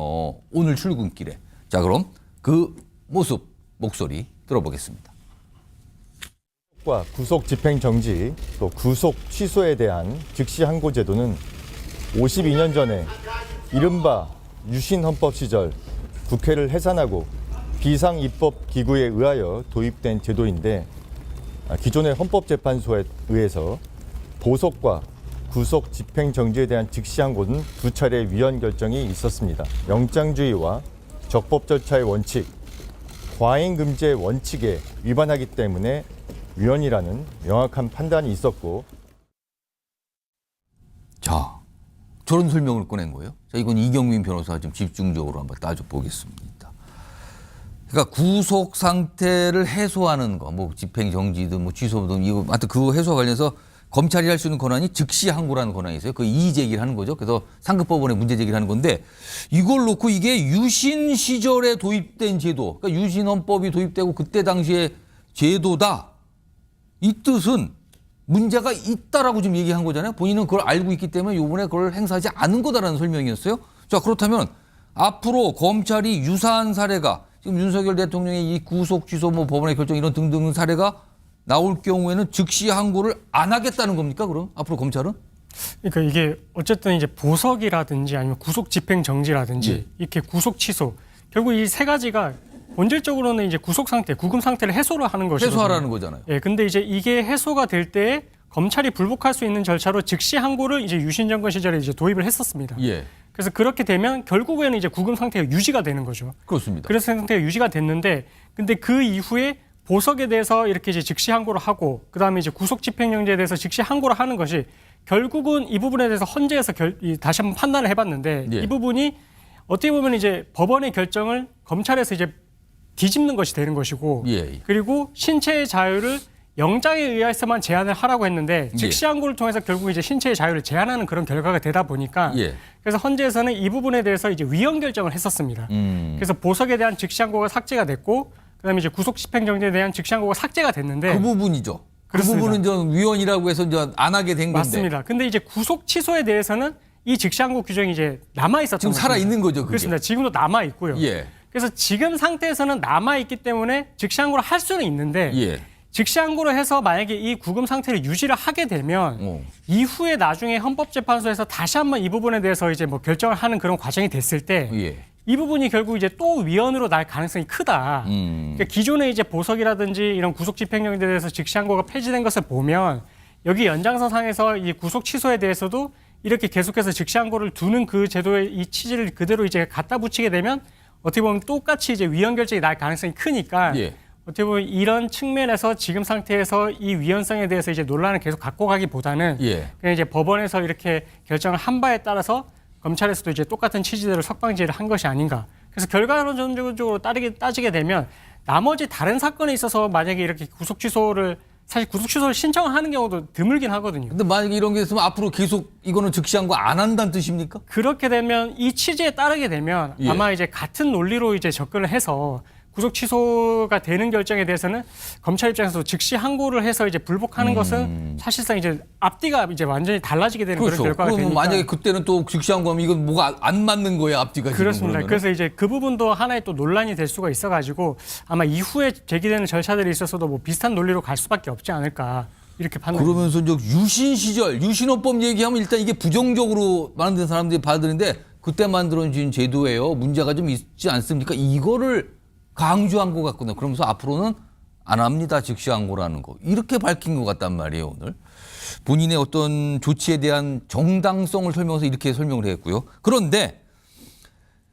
오늘 출근길에. 자, 그럼 그 모습, 목소리 들어보겠습니다. 구속 집행 정지, 또 구속 취소에 대한 즉시 항고 제도는 52년 전에 이른바 유신 헌법 시절 국회를 해산하고 비상 입법 기구에 의하여 도입된 제도인데, 기존의 헌법재판소에 의해서 보석과 구속 집행 정지에 대한 즉시 항고는 2차례 위헌 결정이 있었습니다. 영장주의와 적법 절차의 원칙, 과잉 금지의 원칙에 위반하기 때문에 위헌이라는 명확한 판단이 있었고. 자, 저런 설명을 꺼낸 거예요. 자, 이건 이경민 변호사가 좀 집중적으로 한번 따져보겠습니다. 그러니까 구속 상태를 해소하는 거, 뭐 집행 정지든 뭐 취소든 이거 하여튼 그 해소와 관련해서 검찰이 할 수 있는 권한이 즉시 항고라는 권한이 있어요. 그 이의 제기를 하는 거죠. 그래서 상급법원에 문제 제기를 하는 건데, 이걸 놓고 이게 유신 시절에 도입된 제도, 그러니까 유신 헌법이 도입되고 그때 당시에 제도다. 이 뜻은 문제가 있다라고 지금 얘기한 거잖아요. 본인은 그걸 알고 있기 때문에 이번에 그걸 행사하지 않은 거다라는 설명이었어요. 자, 그렇다면 앞으로 검찰이 유사한 사례가 지금 윤석열 대통령의 이 구속 취소 뭐 법원의 결정 이런 등등 사례가 나올 경우에는 즉시 항고를 안 하겠다는 겁니까? 그럼 앞으로 검찰은? 그러니까 이게 어쨌든 이제 보석이라든지 아니면 구속 집행 정지라든지 예. 이렇게 구속 취소, 결국 이 세 가지가 본질적으로는 이제 구속 상태, 구금 상태를 해소를 하는 것이거든요. 해소하라는 거잖아요. 예, 근데 이제 이게 해소가 될 때 검찰이 불복할 수 있는 절차로 즉시 항고를 이제 유신 정권 시절에 이제 도입을 했었습니다. 예. 그래서 그렇게 되면 결국에는 이제 구금 상태가 유지가 되는 거죠. 그렇습니다. 그래서 상태가 유지가 됐는데, 근데 그 이후에 보석에 대해서 이렇게 이제 즉시 항고를 하고, 그다음에 이제 구속 집행정지에 대해서 즉시 항고를 하는 것이 결국은 이 부분에 대해서 헌재에서 다시 한번 판단을 해봤는데, 예. 이 부분이 어떻게 보면 이제 법원의 결정을 검찰에서 이제 뒤집는 것이 되는 것이고, 예. 그리고 신체의 자유를 영장에 의해서만 제한을 하라고 했는데 즉시 항고를 통해서 결국 이제 신체의 자유를 제한하는 그런 결과가 되다 보니까 예. 그래서 헌재에서는 이 부분에 대해서 이제 위헌 결정을 했었습니다. 그래서 보석에 대한 즉시 항고가 삭제가 됐고, 그다음에 이제 구속 집행 정지에 대한 즉시 항고가 삭제가 됐는데, 그 부분이죠. 그 그렇습니다. 부분은 좀 위헌이라고 해서 이제 안 하게 된 건데. 맞습니다. 근데 이제 구속 취소에 대해서는 이 즉시 항고 규정이 이제 남아 있었던 지금 살아 있는 거죠, 그게. 그렇습니다. 지금도 남아 있고요. 예. 그래서 지금 상태에서는 남아 있기 때문에 즉시 항고를 할 수는 있는데, 예. 즉시 항고를 해서 만약에 이 구금 상태를 유지를 하게 되면 이후에 나중에 헌법재판소에서 다시 한번 이 부분에 대해서 이제 뭐 결정을 하는 그런 과정이 됐을 때, 예. 이 부분이 결국 이제 또 위헌으로 날 가능성이 크다. 그러니까 기존의 이제 보석이라든지 이런 구속 집행령에 대해서 즉시 항고가 폐지된 것을 보면, 여기 연장선 상에서 이 구속 취소에 대해서도 이렇게 계속해서 즉시 항고를 두는 그 제도의 이 취지를 그대로 이제 갖다 붙이게 되면 어떻게 보면 똑같이 이제 위헌 결정이 날 가능성이 크니까, 예. 어떻게 보면 이런 측면에서 지금 상태에서 이 위헌성에 대해서 이제 논란을 계속 갖고 가기보다는 예. 그냥 이제 법원에서 이렇게 결정을 한 바에 따라서 검찰에서도 이제 똑같은 취지대로 석방지휘를 한 것이 아닌가. 그래서 결과론적으로 따지게 되면 나머지 다른 사건에 있어서 만약에 이렇게 구속 취소를, 사실 구속 취소를 신청하는 경우도 드물긴 하거든요. 근데 만약에 이런 게 있으면 앞으로 계속 이거는 즉시 항고 안 한다는 뜻입니까? 그렇게 되면 이 취지에 따르게 되면 예. 아마 이제 같은 논리로 이제 접근을 해서 구속 취소가 되는 결정에 대해서는 검찰 입장에서 즉시 항고를 해서 이제 불복하는 것은 사실상 이제 앞뒤가 이제 완전히 달라지게 되는 그렇죠. 그런 결과가 그러면 되니까. 만약에 그때는 또 즉시 항고 하면 이건 뭐가 안 맞는 거예요, 앞뒤가. 그렇습니다. 지금 그래서 이제 그 부분도 하나의 또 논란이 될 수가 있어가지고 아마 이후에 제기되는 절차들이 있어서도 뭐 비슷한 논리로 갈 수밖에 없지 않을까, 이렇게 판단. 그러면서 이제 유신 시절, 유신헌법 얘기하면 일단 이게 부정적으로 만든 사람들이 받아들이는데, 그때 만들어진 제도예요. 문제가 좀 있지 않습니까? 이거를 강조한 것 같구나. 그러면서 앞으로는 안 합니다. 즉시 항고라는 거. 이렇게 밝힌 것 같단 말이에요, 오늘. 본인의 어떤 조치에 대한 정당성을 설명해서 이렇게 설명을 했고요. 그런데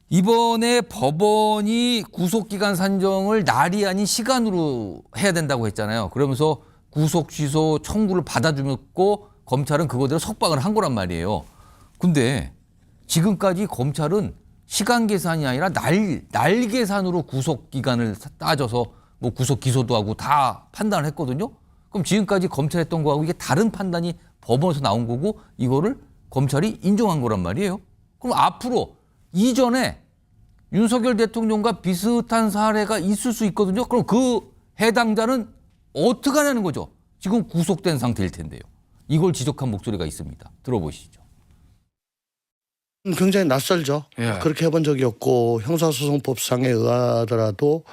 이번에 법원이 구속기간 산정을 날이 아닌 시간으로 해야 된다고 했잖아요. 그러면서 구속 취소 청구를 받아주고 검찰은 그거대로 석방을 한 거란 말이에요. 근데 지금까지 검찰은 시간 계산이 아니라 날 계산으로 구속기간을 따져서 뭐 구속 기소도 하고 다 판단을 했거든요. 그럼 지금까지 검찰이 했던 거하고 이게 다른 판단이 법원에서 나온 거고 이거를 검찰이 인정한 거란 말이에요. 그럼 앞으로 이전에 윤석열 대통령과 비슷한 사례가 있을 수 있거든요. 그럼 그 해당자는 어떻게 하냐는 거죠. 지금 구속된 상태일 텐데요. 이걸 지적한 목소리가 있습니다. 들어보시죠. 굉장히 낯설죠. 예. 그렇게 해본 적이 없고 형사소송법상에 의하더라도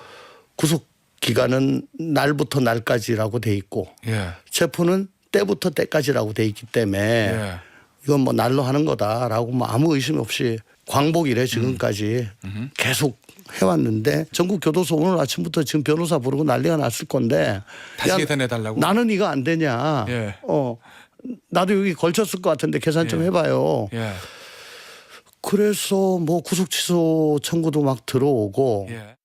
구속 기간은 날부터 날까지라고 돼 있고 예. 체포는 때부터 때까지라고 돼 있기 때문에 예. 이건 뭐 날로 하는 거다라고 뭐 아무 의심 없이 광복이래 지금까지 계속 해왔는데 전국 교도소 오늘 아침부터 지금 변호사 부르고 난리가 났을 건데 다시 계산해달라고? 나는 이거 안 되냐. 예. 나도 여기 걸쳤을 것 같은데 계산 좀 예. 해봐요. 예. 그래서 뭐 구속 취소 청구도 막 들어오고 예.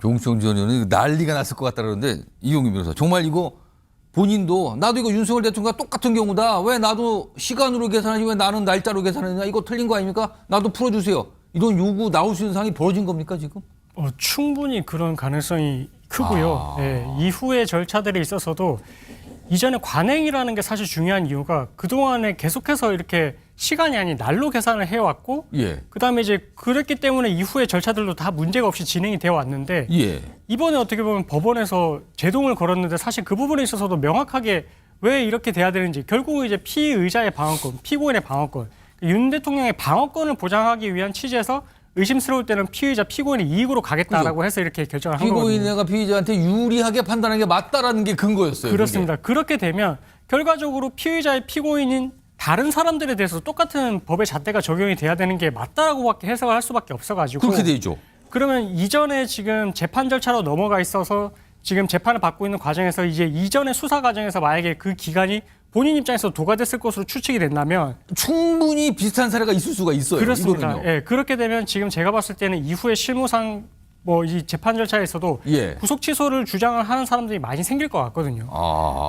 조홍천 전 의원은 난리가 났을 것 같다 그러는데 이용희 변호사 정말 이거 본인도 나도 이거 윤석열 대통령과 똑같은 경우다. 왜 나도 시간으로 계산하지 왜 나는 날짜로 계산하느냐. 이거 틀린 거 아닙니까? 나도 풀어주세요. 이런 요구 나올 수 있는 상황이 벌어진 겁니까 지금? 충분히 그런 가능성이 크고요. 예, 이후의 절차들에 있어서도 이전에 관행이라는 게 사실 중요한 이유가 그동안에 계속해서 이렇게 시간이 아닌 날로 계산을 해왔고 예. 그다음에 이제 그랬기 때문에 이후의 절차들도 다 문제가 없이 진행이 되어 왔는데 예. 이번에 어떻게 보면 법원에서 제동을 걸었는데 사실 그 부분에 있어서도 명확하게 왜 이렇게 돼야 되는지 결국은 이제 피의자의 방어권, 피고인의 방어권, 윤 대통령의 방어권을 보장하기 위한 취지에서 의심스러울 때는 피의자, 피고인의 이익으로 가겠다라고 해서 이렇게 결정을 한 거거든요. 피고인이 피의자한테 유리하게 판단하는 게 맞다라는 게 근거였어요. 그렇습니다. 그렇게 되면 결과적으로 피의자의 피고인인 다른 사람들에 대해서 똑같은 법의 잣대가 적용이 돼야 되는 게 맞다라고밖에 해석을 할 수밖에 없어가지고 그렇게 되죠. 그러면 이전에 지금 재판 절차로 넘어가 있어서 지금 재판을 받고 있는 과정에서 이제 이전의 수사 과정에서 만약에 그 기간이 본인 입장에서 도과됐을 것으로 추측이 된다면 충분히 비슷한 사례가 있을 수가 있어요. 그렇습니다. 이거는요. 예, 그렇게 되면 지금 제가 봤을 때는 이후에 실무상 뭐 이 재판 절차에서도 예. 구속 취소를 주장을 하는 사람들이 많이 생길 것 같거든요.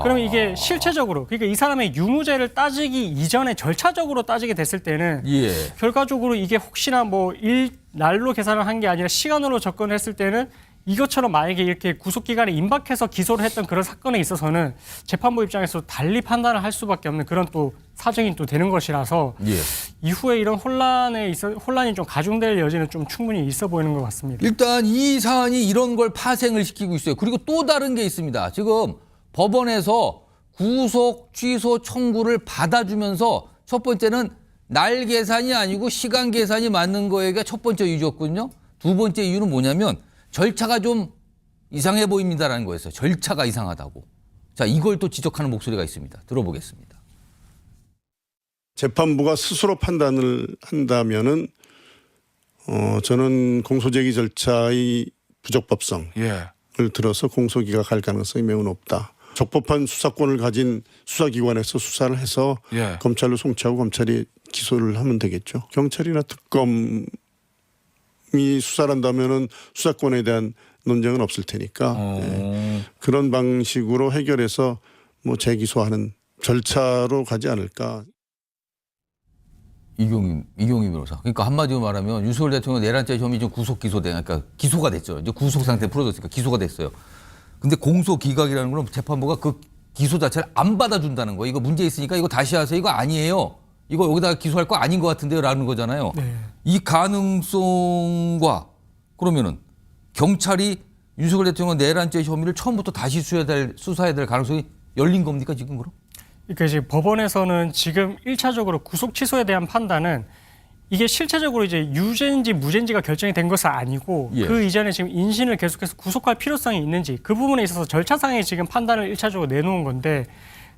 그러면 이게 실체적으로 그러니까 이 사람의 유무죄를 따지기 이전에 절차적으로 따지게 됐을 때는 예. 결과적으로 이게 혹시나 뭐 날로 계산을 한 게 아니라 시간으로 접근했을 때는 이것처럼 만약에 이렇게 구속기간에 임박해서 기소를 했던 그런 사건에 있어서는 재판부 입장에서 달리 판단을 할 수밖에 없는 그런 또 사정이 또 되는 것이라서 예. 이후에 이런 혼란이 좀 가중될 여지는 좀 충분히 있어 보이는 것 같습니다. 일단 이 사안이 이런 걸 파생을 시키고 있어요. 그리고 또 다른 게 있습니다. 지금 법원에서 구속 취소 청구를 받아주면서 첫 번째는 날 계산이 아니고 시간 계산이 맞는 거가 첫 번째 이유였거든요. 두 번째 이유는 뭐냐면 절차가 좀 이상해 보입니다라는 거였어요. 절차가 이상하다고. 자, 이걸 또 지적하는 목소리가 있습니다. 들어보겠습니다. 재판부가 스스로 판단을 한다면은 저는 공소제기 절차의 부적법성을 들어서 공소기가 갈 가능성이 매우 높다. 적법한 수사권을 가진 수사기관에서 수사를 해서 검찰로 송치하고 검찰이 기소를 하면 되겠죠. 경찰이나 특검이 수사를 한다면은 수사권에 대한 논쟁은 없을 테니까 그런 방식으로 해결해서 뭐 재기소하는 절차로 가지 않을까. 이경희 변호사. 그러니까 한마디로 말하면 윤석열 대통령 내란죄 혐의 좀 구속 그러니까 기소가 됐죠. 이제 구속 상태 풀어졌으니까 기소가 됐어요. 근데 공소 기각이라는 건 재판부가 그 기소 자체를 안 받아준다는 거예요. 이거 문제 있으니까 이거 다시 하세요. 이거 아니에요. 이거 여기다가 기소할 거 아닌 것 같은데요. 라는 거잖아요. 네. 이 가능성과 그러면은 경찰이 윤석열 대통령 내란죄 혐의를 처음부터 다시 수사해야 될 가능성이 열린 겁니까 지금 그럼? 그러니까 지금 법원에서는 지금 1차적으로 구속 취소에 대한 판단은 이게 실체적으로 이제 유죄인지 무죄인지가 결정이 된 것은 아니고 그 이전에 지금 인신을 계속해서 구속할 필요성이 있는지 그 부분에 있어서 절차상에 지금 판단을 1차적으로 내놓은 건데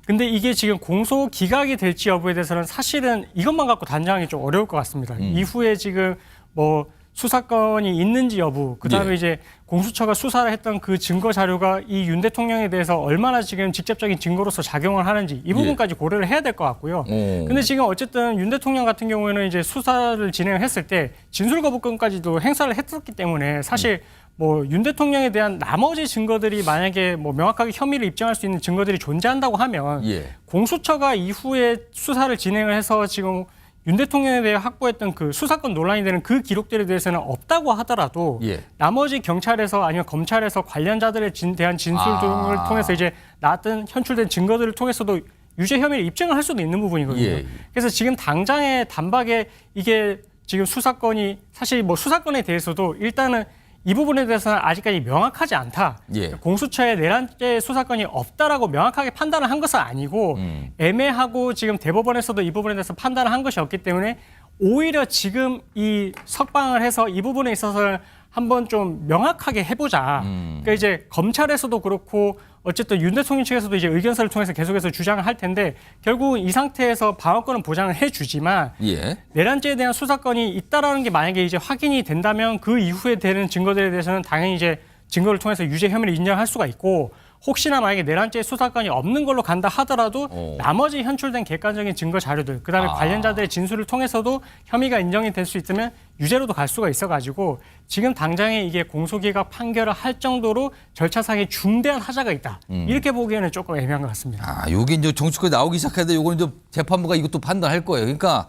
근데 이게 지금 공소 기각이 될지 여부에 대해서는 사실은 이것만 갖고 단정하기 좀 어려울 것 같습니다. 이후에 지금 뭐 수사건이 있는지 여부, 그다음에 예. 이제 공수처가 수사를 했던 그 증거 자료가 이 윤 대통령에 대해서 얼마나 지금 직접적인 증거로서 작용을 하는지 이 부분까지 고려를 해야 될 것 같고요. 근데 지금 어쨌든 윤 대통령 같은 경우에는 이제 수사를 진행했을 때 진술 거부권까지도 행사를 했었기 때문에 사실 뭐 윤 대통령에 대한 나머지 증거들이 만약에 뭐 명확하게 혐의를 입증할 수 있는 증거들이 존재한다고 하면 예. 공수처가 이후에 수사를 진행을 해서 지금 윤 대통령에 대해 확보했던 그 수사권 논란이 되는 그 기록들에 대해서는 없다고 하더라도 예. 나머지 경찰에서 아니면 검찰에서 관련자들에 대한 진술 등을 통해서 이제 나왔던 현출된 증거들을 통해서도 유죄 혐의를 입증을 할 수도 있는 부분이거든요. 예. 그래서 지금 당장의 단박에 이게 지금 수사건이 사실 뭐 수사건에 대해서도 일단은 이 부분에 대해서는 아직까지 명확하지 않다. 예. 공수처에 내란죄 수사건이 없다라고 명확하게 판단을 한 것은 아니고 애매하고 지금 대법원에서도 이 부분에 대해서 판단을 한 것이 없기 때문에 오히려 지금 이 석방을 해서 이 부분에 있어서 한번 좀 명확하게 해보자. 그러니까 이제 검찰에서도 그렇고 어쨌든 윤 대통령 측에서도 이제 의견서를 통해서 계속해서 주장을 할 텐데 결국은 이 상태에서 방어권은 보장을 해주지만 예. 내란죄에 대한 수사건이 있다라는 게 만약에 이제 확인이 된다면 그 이후에 되는 증거들에 대해서는 당연히 이제 증거를 통해서 유죄 혐의를 인정할 수가 있고 혹시나 만약에 내란죄 수사건이 없는 걸로 간다 하더라도 나머지 현출된 객관적인 증거 자료들 그다음에 관련자들의 진술을 통해서도 혐의가 인정이 될 수 있으면 유죄로도 갈 수가 있어가지고 지금 당장에 이게 공소기각 판결을 할 정도로 절차상의 중대한 하자가 있다. 이렇게 보기에는 조금 애매한 것 같습니다. 아, 요게 이제 정치권에 나오기 시작했는데 요거는 이제 재판부가 이것도 판단할 거예요. 그러니까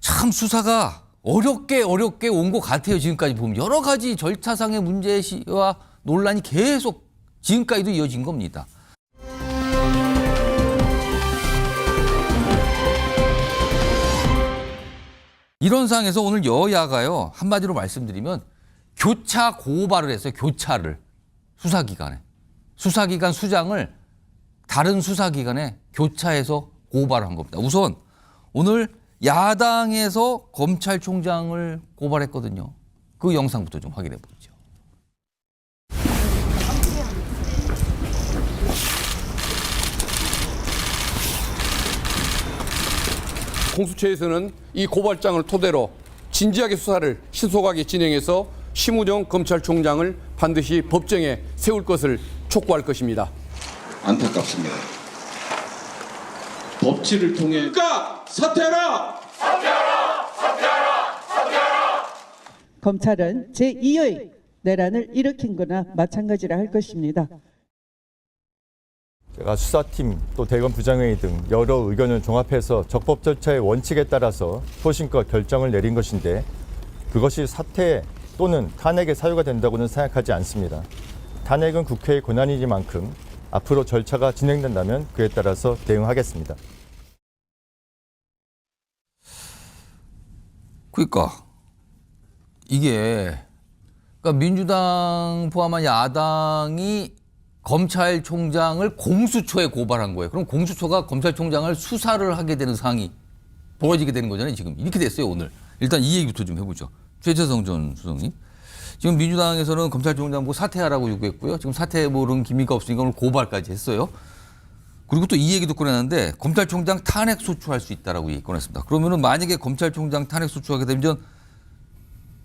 참 수사가 어렵게 온 것 같아요. 지금까지 보면 여러 가지 절차상의 문제와 논란이 계속 지금까지도 이어진 겁니다. 이런 상황에서 오늘 여야가요, 한마디로 말씀드리면 교차 고발을 했어요. 교차를. 수사기관에. 수사기관 수장을 다른 수사기관에 교차해서 고발을 한 겁니다. 우선 오늘 야당에서 검찰총장을 고발했거든요. 그 영상부터 좀 확인해 보죠. 공수처에서는 이 고발장을 토대로 진지하게 수사를 신속하게 진행해서 심우정 검찰총장을 반드시 법정에 세울 것을 촉구할 것입니다. 안타깝습니다. 법치를 통해 사퇴하라! 검찰은 제2의 내란을 일으킨 거나 마찬가지라 할 것입니다. 제가 수사팀 또 대검 부장회의 등 여러 의견을 종합해서 적법 절차의 원칙에 따라서 소신껏 결정을 내린 것인데 그것이 사퇴 또는 탄핵의 사유가 된다고는 생각하지 않습니다. 탄핵은 국회의 권한이니만큼 앞으로 절차가 진행된다면 그에 따라서 대응하겠습니다. 그러니까 이게 민주당 포함한 야당이 검찰총장을 공수처에 고발한 거예요. 그럼 공수처가 검찰총장을 수사를 하게 되는 상황이 벌어지게 되는 거잖아요. 지금 이렇게 됐어요. 오늘 일단 이 얘기부터 좀 해보죠. 최재성 전 수석님. 지금 민주당에서는 검찰총장 보고 사퇴하라고 요구했고요. 지금 사퇴 모르는 기미가 없으니까 오늘 고발까지 했어요. 그리고 또 이 얘기도 꺼내는데 검찰총장 탄핵 소추할 수 있다라고 얘기 꺼냈습니다. 그러면은 만약에 검찰총장 탄핵 소추하게 되면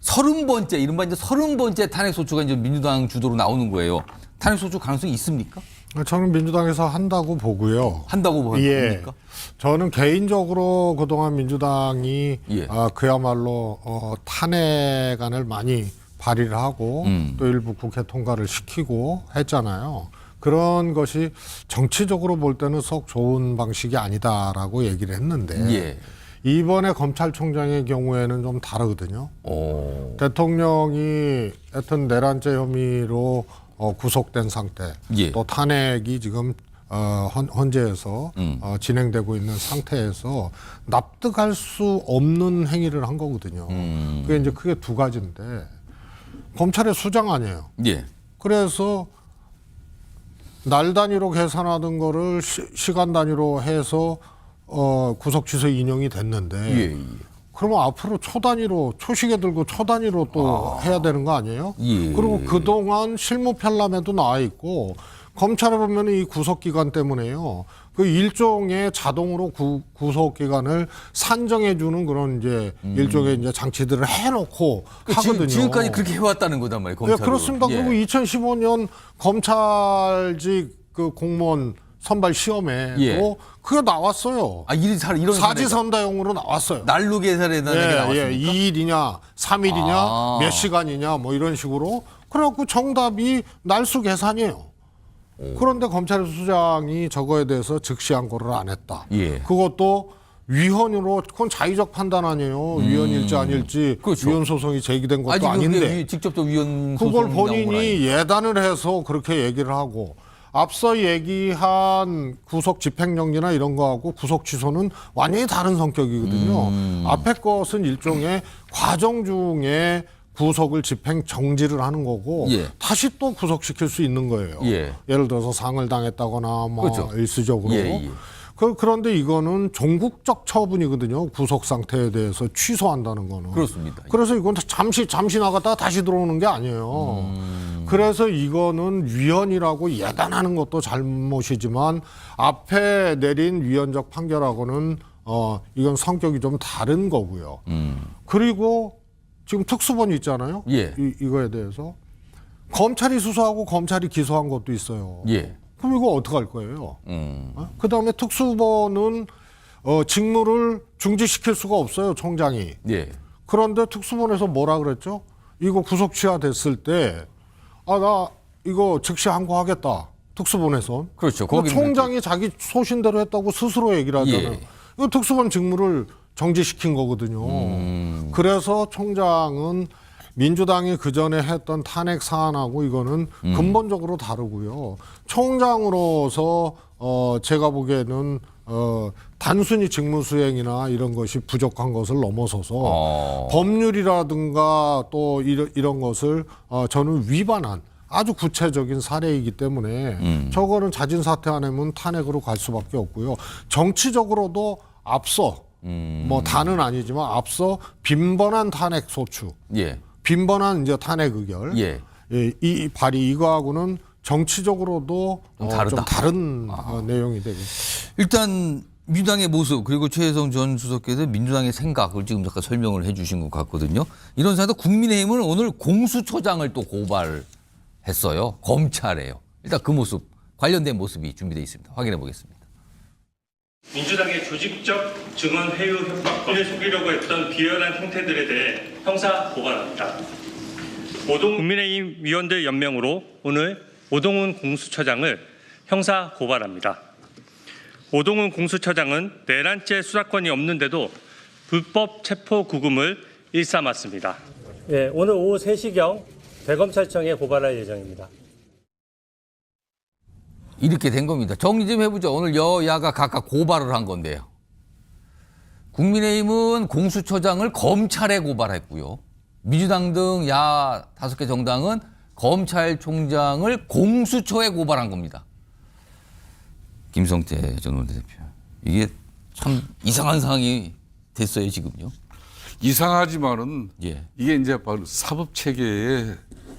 30번째 이른바 이제 30번째 탄핵 소추가 이제 민주당 주도로 나오는 거예요. 탄핵 소추 가능성이 있습니까? 저는 민주당에서 한다고 보고요. 한다고 봅니까? 예. 저는 개인적으로 그동안 민주당이 예. 그야말로 탄핵안을 많이 발의를 하고 또 일부 국회 통과를 시키고 했잖아요. 그런 것이 정치적으로 볼 때는 썩 좋은 방식이 아니다라고 얘기를 했는데 예. 이번에 검찰총장의 경우에는 좀 다르거든요. 대통령이 하여튼 내란죄 혐의로 구속된 상태, 예. 또 탄핵이 지금 헌재에서 진행되고 있는 상태에서 납득할 수 없는 행위를 한 거거든요. 그게 이제 크게 두 가지인데 검찰의 수장 아니에요. 예. 그래서 날 단위로 계산하던 거를 시간 단위로 해서 구속 취소 인용이 됐는데 예. 그러면 앞으로 초 단위로 초시계 들고 초 단위로 또 해야 되는 거 아니에요? 예. 그리고 그동안 실무 편람에도 나와 있고 검찰에 보면 이 구속기간 때문에요. 그 일종의 자동으로 구속기간을 산정해주는 그런 이제 일종의 이제 장치들을 해놓고 하거든요. 지금까지 그렇게 해왔다는 거단 말이에요. 검찰은. 네, 그렇습니다. 예. 그리고 2015년 검찰직 그 공무원 선발 시험에도 예. 그게 나왔어요. 아, 이런 사지선다용으로 나왔어요. 난로 계산에다가 예, 나왔습니까? 2일이냐, 3일이냐, 몇 시간이냐, 뭐 이런 식으로. 그래갖고 정답이 날수 계산이에요. 그런데 검찰 수장이 저거에 대해서 즉시 항고를 안 했다. 예. 그것도 위헌으로, 그건 자의적 판단 아니에요. 위헌일지 아닐지. 그렇죠. 위헌 소송이 제기된 것도 아직 아닌데. 직접적 위헌 그걸 소송이 본인이 예단을 해서 그렇게 얘기를 하고, 앞서 얘기한 구속 집행정지나 이런 거하고 구속 취소는 완전히 다른 성격이거든요. 앞에 것은 일종의 과정 중에 구속을 집행 정지를 하는 거고 예. 다시 또 구속시킬 수 있는 거예요. 예. 예를 들어서 상을 당했다거나 뭐 그렇죠. 일시적으로. 예. 그런데 이거는 종국적 처분이거든요. 구속 상태에 대해서 취소한다는 거는. 그렇습니다. 그래서 이건 잠시 나갔다가 다시 들어오는 게 아니에요. 그래서 이거는 위헌이라고 예단하는 것도 잘못이지만 앞에 내린 위헌적 판결하고는 이건 성격이 좀 다른 거고요. 그리고 지금 특수본이 있잖아요. 예. 이거에 대해서 검찰이 수사하고 검찰이 기소한 것도 있어요. 예. 그럼 이거 어떡할 거예요? 그다음에 특수본은 직무를 중지시킬 수가 없어요, 총장이. 예. 그런데 특수본에서 뭐라 그랬죠? 이거 구속 취하됐을 때 나 이거 즉시 항고하겠다. 특수본에서. 그렇죠. 그러니까 총장이 자기 소신대로 했다고 스스로 얘기를 하잖아요. 예. 이거 특수본 직무를 정지시킨 거거든요. 그래서 총장은 민주당이 그전에 했던 탄핵 사안하고 이거는 근본적으로 다르고요. 총장으로서 제가 보기에는 단순히 직무수행이나 이런 것이 부족한 것을 넘어서서 법률이라든가 또 이런 것을 저는 위반한 아주 구체적인 사례이기 때문에 저거는 자진 사퇴 안 하면 탄핵으로 갈 수밖에 없고요. 정치적으로도 앞서 뭐 다는 아니지만 앞서 빈번한 탄핵 소추, 예. 빈번한 이제 탄핵 의결, 예. 이 발의 이거하고는 정치적으로도 좀 다르다. 좀 다른 내용이 되겠습니다. 일단 민주당의 모습 그리고 최혜성 전 수석께서 민주당의 생각을 지금 잠깐 설명을 해주신 것 같거든요. 이런 상황에서 국민의힘은 오늘 공수처장을 또 고발했어요. 검찰에요. 일단 그 모습 관련된 모습이 준비되어 있습니다. 확인해 보겠습니다. 민주당의 조직적 증언 회유 협박권을 속이려고 했던 비열한 행태들에 대해 형사 고발합니다. 국민의힘 위원들 연명으로 오늘 오동훈 공수처장을 형사 고발합니다. 오동훈 공수처장은 내란죄 수사권이 없는데도 불법 체포 구금을 일삼았습니다. 네, 오늘 오후 3시경 대검찰청에 고발할 예정입니다. 이렇게 된 겁니다. 정리 좀 해보죠. 오늘 여야가 각각 고발을 한 건데요. 국민의힘은 공수처장을 검찰에 고발했고요. 민주당 등 야 5개 정당은 검찰총장을 공수처에 고발한 겁니다. 김성태 전 원내대표. 이게 참 이상한 상황이 됐어요, 지금요. 이상하지만은 예. 이게 이제 바로 사법 체계의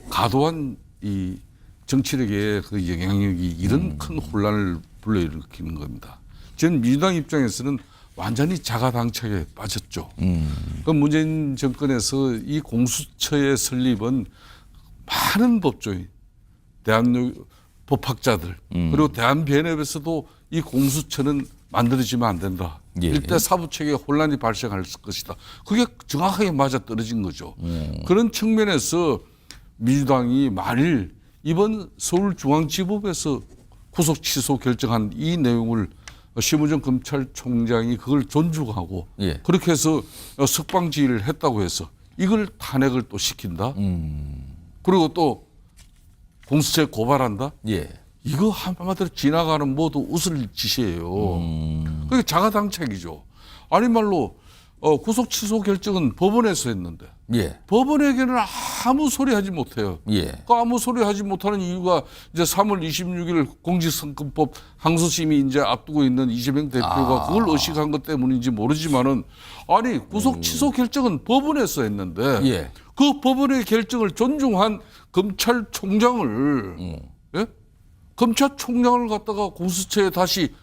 과도한 이 정치력의 그 영향력이 이런 큰 혼란을 불러일으키는 겁니다. 저는 민주당 입장에서는 완전히 자가당착에 빠졌죠. 그 문재인 정권에서 이 공수처의 설립은 많은 법조인, 법학자들 그리고 대한변협에서도 이 공수처는 만들어지면 안 된다. 예. 일대 사법체계에 혼란이 발생할 것이다. 그게 정확하게 맞아떨어진 거죠. 그런 측면에서 민주당이 만일 이번 서울중앙지법에서 구속 취소 결정한 이 내용을 심우정 검찰총장이 그걸 존중하고 예. 그렇게 해서 석방지휘를 했다고 해서 이걸 탄핵을 또 시킨다. 그리고 또 공수처에 고발한다. 예. 이거 한마디로 지나가는 모두 웃을 짓이에요. 그게 자가당착이죠. 아니 말로 구속 취소 결정은 법원에서 했는데 예. 법원에게는 아무 소리 하지 못해요. 예. 그 아무 소리 하지 못하는 이유가 이제 3월 26일 공직선거법 항소심이 이제 앞두고 있는 이재명 대표가 그걸 의식한 것 때문인지 모르지만은 아니 구속 취소 결정은 법원에서 했는데 예. 그 법원의 결정을 존중한 검찰총장을 예? 검찰총장을 갖다가 공수처에 다시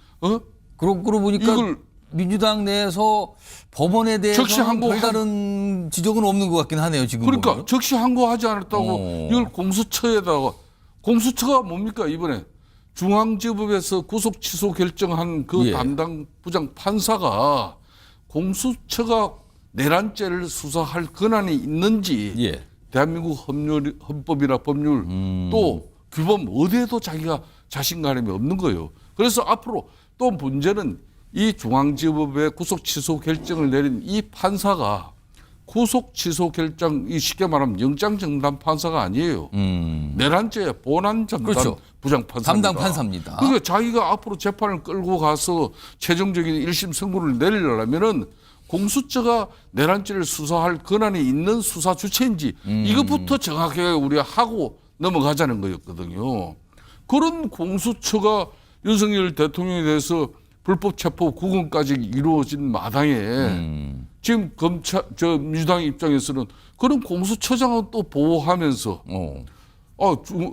그러고 보니까 이걸 민주당 내에서 법원에 대해서 별다른 지적은 없는 것 같긴 하네요. 지금 그러니까 보면. 적시 항고하지 않았다고 이걸 공수처에다가 공수처가 뭡니까 이번에 중앙지법에서 구속 취소 결정한 그 담당 부장 판사가 공수처가 내란죄를 수사할 권한이 있는지 대한민국 헌법이나 법률 또 규범 어디에도 자기가 자신감이 없는 거예요. 그래서 앞으로 또 문제는 이 중앙지법의 구속 취소 결정을 내린 이 판사가 구속 취소 결정 이 쉽게 말하면 영장 정단 판사가 아니에요. 내란죄 본안 정단 그렇죠. 부장 판사입니다. 담당 판사입니다. 그러니까 자기가 앞으로 재판을 끌고 가서 최종적인 1심 선고를 내리려면은 공수처가 내란죄를 수사할 권한이 있는 수사 주체인지 이것부터 정확하게 우리가 하고 넘어가자는 거였거든요. 그런 공수처가 윤석열 대통령에 대해서 불법 체포 구금까지 이루어진 마당에 지금 민주당 입장에서는 그런 공수처장은 또 보호하면서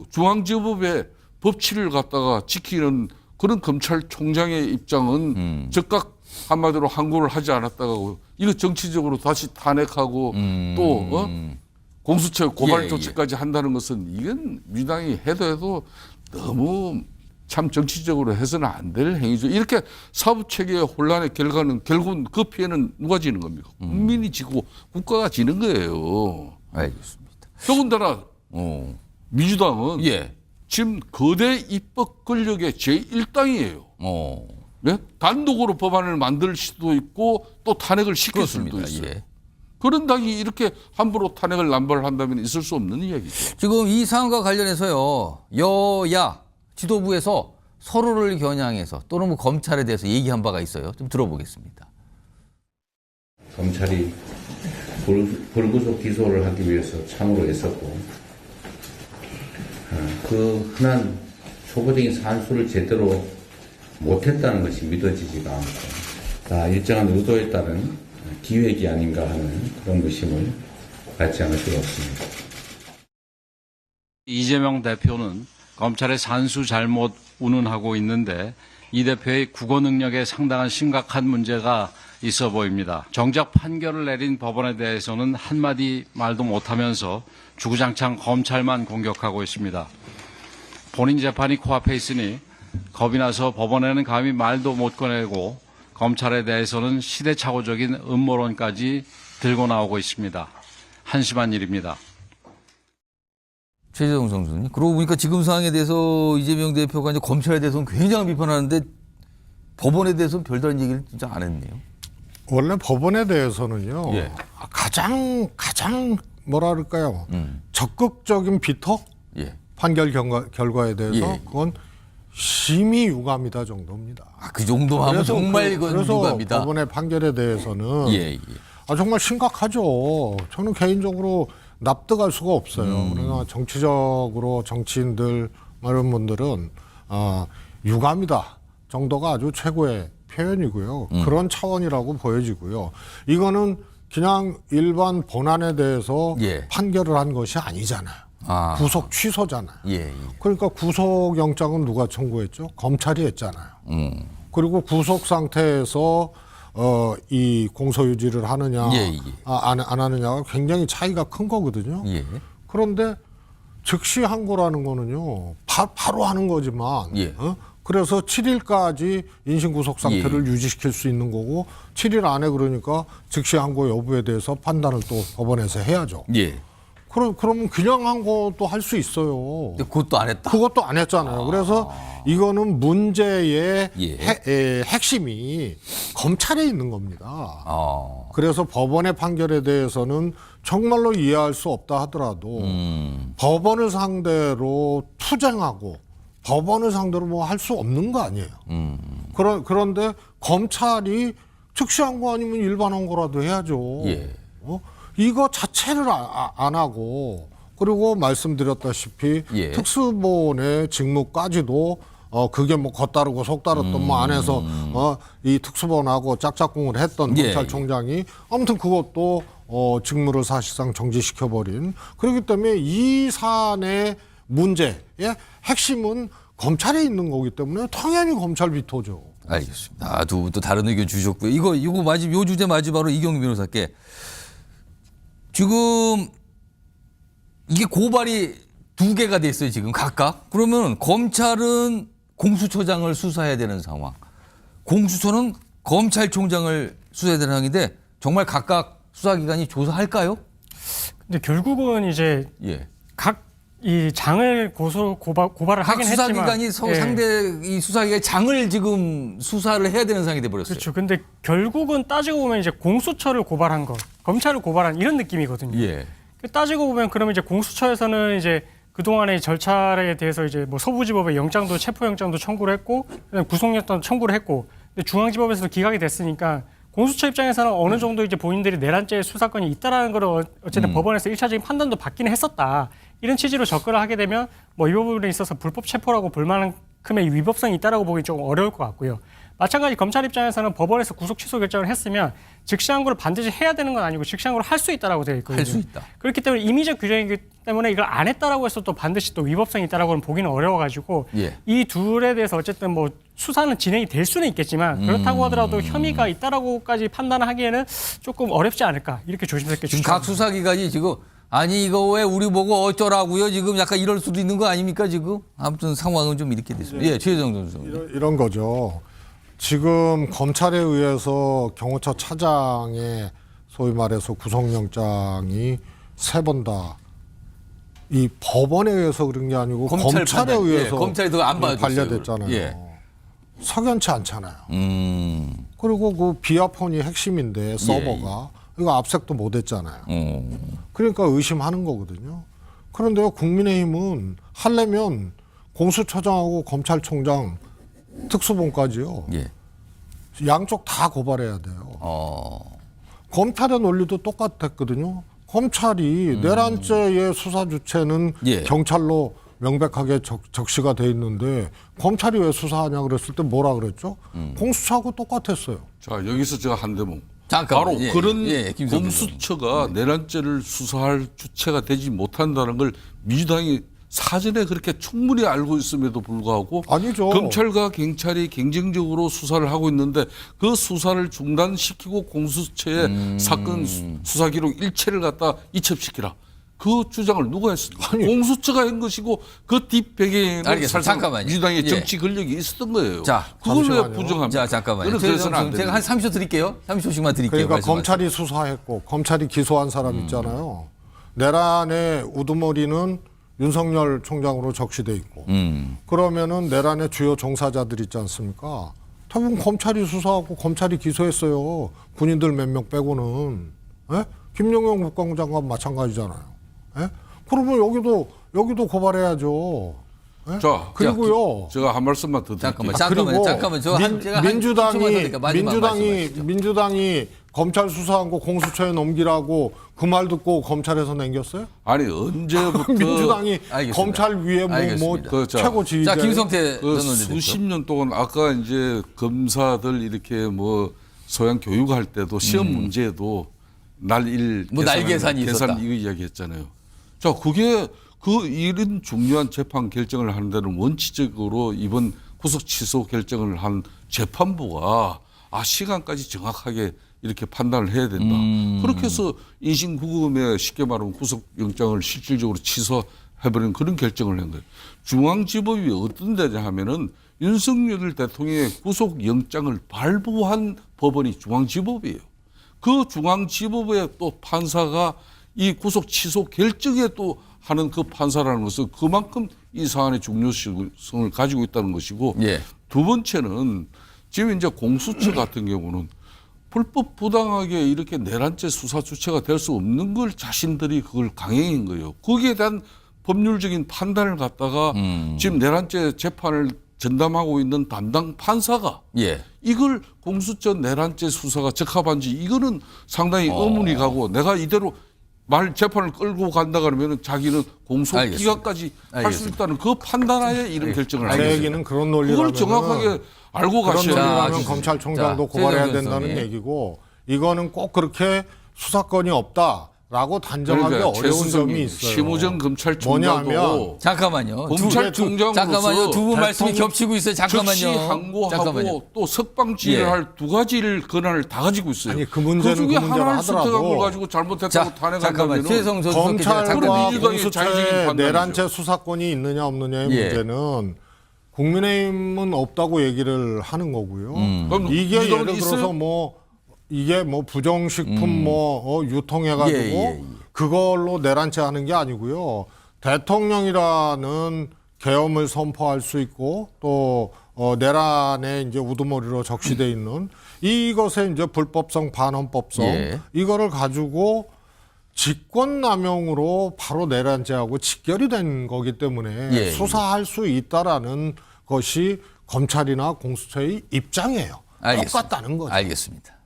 중앙지법의 법치를 갖다가 지키는 그런 검찰총장의 입장은 즉각 한마디로 항고를 하지 않았다고 이거 정치적으로 다시 탄핵하고 또 공수처 고발 조치까지 한다는 것은 이건 민주당이 해도 너무 참 정치적으로 해서는 안 될 행위죠. 이렇게 사법체계의 혼란의 결과는 결국은 그 피해는 누가 지는 겁니까? 국민이 지고 국가가 지는 거예요. 알겠습니다. 더군다나 민주당은 지금 거대 입법 권력의 제1당이에요. 네? 단독으로 법안을 만들 수도 있고 또 탄핵을 시킬 수도 있어요. 그런 당이 이렇게 함부로 탄핵을 남발한다면 있을 수 없는 이야기죠. 지금 이 사안과 관련해서요. 여야 지도부에서 서로를 겨냥해서 또는 뭐 검찰에 대해서 얘기한 바가 있어요. 좀 들어보겠습니다. 검찰이 불구속 기소를 하기 위해서 참으로 애썼고 그 흔한 초보적인 산수를 제대로 못했다는 것이 믿어지지가 않고 다 일정한 의도에 따른 기획이 아닌가 하는 그런 의심을 갖지 않을 수가 없습니다. 이재명 대표는 검찰의 산수 잘못 운운하고 있는데 이 대표의 국어 능력에 상당한 심각한 문제가 있어 보입니다. 정작 판결을 내린 법원에 대해서는 한마디 말도 못하면서 주구장창 검찰만 공격하고 있습니다. 본인 재판이 코앞에 있으니 겁이 나서 법원에는 감히 말도 못 꺼내고 검찰에 대해서는 시대착오적인 음모론까지 들고 나오고 있습니다. 한심한 일입니다. 최재성 선수님. 그러고 보니까 지금 상황에 대해서 이재명 대표가 이제 검찰에 대해서는 굉장히 비판하는데 법원에 대해서는 별다른 얘기를 진짜 안 했네요. 원래 법원에 대해서는요. 가장 뭐랄까요. 적극적인 비토 판결 결과에 대해서 그건 심히 유감이다 정도입니다. 그 정도 하면 정말 이건 유감이다. 그래서 법원의 판결에 대해서는 정말 심각하죠. 저는 개인적으로 납득할 수가 없어요. 그러나 정치적으로 정치인들 이런 분들은 유감이다 정도가 아주 최고의 표현이고요. 그런 차원이라고 보여지고요. 이거는 그냥 일반 본안에 대해서 판결을 한 것이 아니잖아요. 구속 취소잖아요. 그러니까 구속영장은 누가 청구했죠? 검찰이 했잖아요. 그리고 구속 상태에서 이 공소유지를 하느냐 안 하느냐가 굉장히 차이가 큰 거거든요. 그런데 즉시 항고라는 거는요. 바로 하는 거지만 그래서 7일까지 인신구속 상태를 유지시킬 수 있는 거고 7일 안에 그러니까 즉시 항고 여부에 대해서 판단을 또 법원에서 해야죠. 그러면 그냥 항고도 할 수 있어요. 근데 그것도 안 했다. 그것도 안 했잖아요. 그래서 이거는 문제의 핵심이 검찰에 있는 겁니다. 그래서 법원의 판결에 대해서는 정말로 이해할 수 없다 하더라도 법원을 상대로 투쟁하고 법원을 상대로 뭐 할 수 없는 거 아니에요. 그런데 검찰이 즉시한 거 아니면 일반한 거라도 해야죠. 이거 자체를 안 하고 그리고 말씀드렸다시피 특수본의 직무까지도 그게 뭐 겉다르고 속다르던 뭐 안에서 이 특수본하고 짝짝꿍을 했던 검찰총장이 아무튼 그것도 직무를 사실상 정지시켜버린 그렇기 때문에 이 사안의 문제의 핵심은 검찰에 있는 거기 때문에 당연히 검찰 비토죠. 알겠습니다. 두 분 또 다른 의견 주셨고요. 이거 마지 요 주제 바로 이경규 변호사께 지금 이게 고발이 2개가 됐어요. 지금 각각. 그러면 검찰은 공수처장을 수사해야 되는 상황. 공수처는 검찰총장을 수사해야 되는 상황인데 정말 각각 수사기관이 조사할까요? 근데 결국은 이제 각 이 장을 고발을 각 하긴 수사기관이 했지만 상대 이 수사기관의 장을 지금 수사를 해야 되는 상황이 돼 버렸어요. 그렇죠. 근데 결국은 따지고 보면 이제 공수처를 고발한 거, 검찰을 고발한 이런 느낌이거든요. 따지고 보면 그러면 이제 공수처에서는 이제 그동안의 절차에 대해서 이제 뭐 서부지법에 영장도 체포영장도 청구를 했고 구속영장도 청구를 했고 근데 중앙지법에서도 기각이 됐으니까 공수처 입장에서는 어느 정도 이제 본인들이 내란죄 수사권이 있다라는 걸 어쨌든 법원에서 1차적인 판단도 받기는 했었다. 이런 취지로 접근을 하게 되면 뭐 이 부분에 있어서 불법 체포라고 볼 만큼의 위법성이 있다라고 보기 좀 어려울 것 같고요. 마찬가지 검찰 입장에서는 법원에서 구속 취소 결정을 했으면 즉시항고를 반드시 해야 되는 건 아니고 즉시항고를 할 수 있다라고 되어 있거든요. 할 수 있다. 그렇기 때문에 임의적 규정이기 때문에 이걸 안 했다라고 해서 또 반드시 또 위법성이 있다라고는 보기는 어려워가지고 이 둘에 대해서 어쨌든 뭐 수사는 진행이 될 수는 있겠지만 그렇다고 하더라도 혐의가 있다라고까지 판단하기에는 조금 어렵지 않을까 이렇게 조심스럽게 지금 각 수사기관이 지금 아니 이거 왜 우리 보고 어쩌라고요? 지금 약간 이럴 수도 있는 거 아닙니까 지금? 아무튼 상황은 좀 이렇게 됐습니다. 최재정 선수. 이런 거죠. 지금 검찰에 의해서 경호처 차장의 소위 말해서 구속영장이 3번 다 이 법원에 의해서 그런 게 아니고 검찰에 의해서 검찰이 더 안 봐줬어요. 반려됐잖아요. 석연치 않잖아요. 그리고 그 비아폰이 핵심인데 서버가 이거 압색도 못했잖아요. 그러니까 의심하는 거거든요. 그런데요, 국민의힘은 하려면 공수처장하고 검찰총장 특수본까지요. 양쪽 다 고발해야 돼요. 검찰의 논리도 똑같았거든요. 검찰이 내란죄의 수사 주체는 경찰로 명백하게 적시가 돼 있는데 검찰이 왜 수사하냐 그랬을 때 뭐라 그랬죠? 공수처하고 똑같았어요. 자, 여기서 제가 한 대목. 잠깐만. 바로 그런 공수처가 내란죄를 수사할 주체가 되지 못한다는 걸 민주당이 사전에 그렇게 충분히 알고 있음에도 불구하고 아니죠. 검찰과 경찰이 경쟁적으로 수사를 하고 있는데 그 수사를 중단시키고 공수처의 사건 수사 기록 일체를 갖다 이첩시키라. 그 주장을 누가 했습니까? 공수처가 한 것이고 그 뒷배경에는 잠깐만요. 민주당의 정치 권력이 있었던 거예요. 자, 그걸 왜 부정합니까? 자, 잠깐만요. 그래서는 제가 한 30초 드릴게요. 30초씩만 드릴게요. 그러니까 말씀하세요. 검찰이 수사했고 검찰이 기소한 사람 있잖아요. 내란의 우두머리는 윤석열 총장으로 적시돼 있고 그러면은 내란의 주요 종사자들 있지 않습니까? 대부분 검찰이 수사하고 검찰이 기소했어요. 군인들 몇 명 빼고는. 김용영 국방장관 마찬가지잖아요. 그러면 여기도 고발해야죠. 자, 그리고요. 제가 한 말씀만 더 드릴게요. 잠깐만. 제가 민주당이 검찰 수사한 거 공수처에 넘기라고 그 말 듣고 검찰에서 남겼어요? 아니 언제부터 민주당이 알겠습니다. 검찰 위에 최고 지휘자 김성태 전 수십 년 동안 아까 이제 검사들 이렇게 뭐 소양 교육할 때도 시험 문제에도 날일 계산이 있었다. 이거 이야기했잖아요. 자, 그게 그 이런 중요한 재판 결정을 하는 데는 원칙적으로 이번 구속 취소 결정을 한 재판부가 시간까지 정확하게 이렇게 판단을 해야 된다. 그렇게 해서 인신구금에 쉽게 말하면 구속영장을 실질적으로 취소해버리는 그런 결정을 한 거예요. 중앙지법이 어떤 데냐 하면은 윤석열 대통령의 구속영장을 발부한 법원이 중앙지법이에요. 그 중앙지법의 또 판사가 이 구속 취소 결정에 또 하는 그 판사라는 것은 그만큼 이 사안의 중요성을 가지고 있다는 것이고 두 번째는 지금 이제 공수처 같은 경우는 불법 부당하게 이렇게 내란죄 수사 주체가 될 수 없는 걸 자신들이 그걸 강행한 거예요. 거기에 대한 법률적인 판단을 갖다가 지금 내란죄 재판을 전담하고 있는 담당 판사가 이걸 공수처 내란죄 수사가 적합한지 이거는 상당히 의문이 가고 내가 이대로 재판을 끌고 간다 그러면 자기는 공소기각까지 할 수 있다는 그 판단하에 이런 결정을 하는 거예요. 제 얘기는 그런 논리라면 그걸 정확하게 알고 가셔야 그런 검찰총장도 고발해야 된다는 얘기고 이거는 꼭 그렇게 수사권이 없다. 라고 단정하기 그러니까 어려운 최수성이 점이 있어요. 심우정 검찰총장도 뭐냐면 잠깐만요. 검찰총장으로서 잠깐만요. 두 분 말씀이 대통령 겹치고 있어요. 잠깐만요. 즉시 항고하고 잠깐만요. 또 석방지휘를 예. 할 두 가지를 권한을 다 가지고 있어요. 아니, 그 문제는 중에 그 문제로 하나를 선택한 걸 하더라도 가지고 잘못했다고 잠깐만. 탄핵한다면 최성 전 수석께 제가 검찰과 민주당의 자의적인 공수처에 판단이죠. 내란죄 수사권이 있느냐 없느냐의 예. 문제는 국민의힘은 없다고 얘기를 하는 거고요. 그럼 이게 민주당은 예를 들어서 있어요? 뭐 이게 뭐 부정식품 유통해가지고 예. 그걸로 내란죄 하는 게 아니고요. 대통령이라는 계엄을 선포할 수 있고 또 내란에 이제 우두머리로 적시돼 있는 이것의 이제 불법성 반헌법성 예. 이거를 가지고 직권남용으로 바로 내란죄하고 직결이 된 거기 때문에 예. 수사할 수 있다라는 것이 검찰이나 공수처의 입장이에요. 알겠습니다. 똑같다는 거죠. 알겠습니다.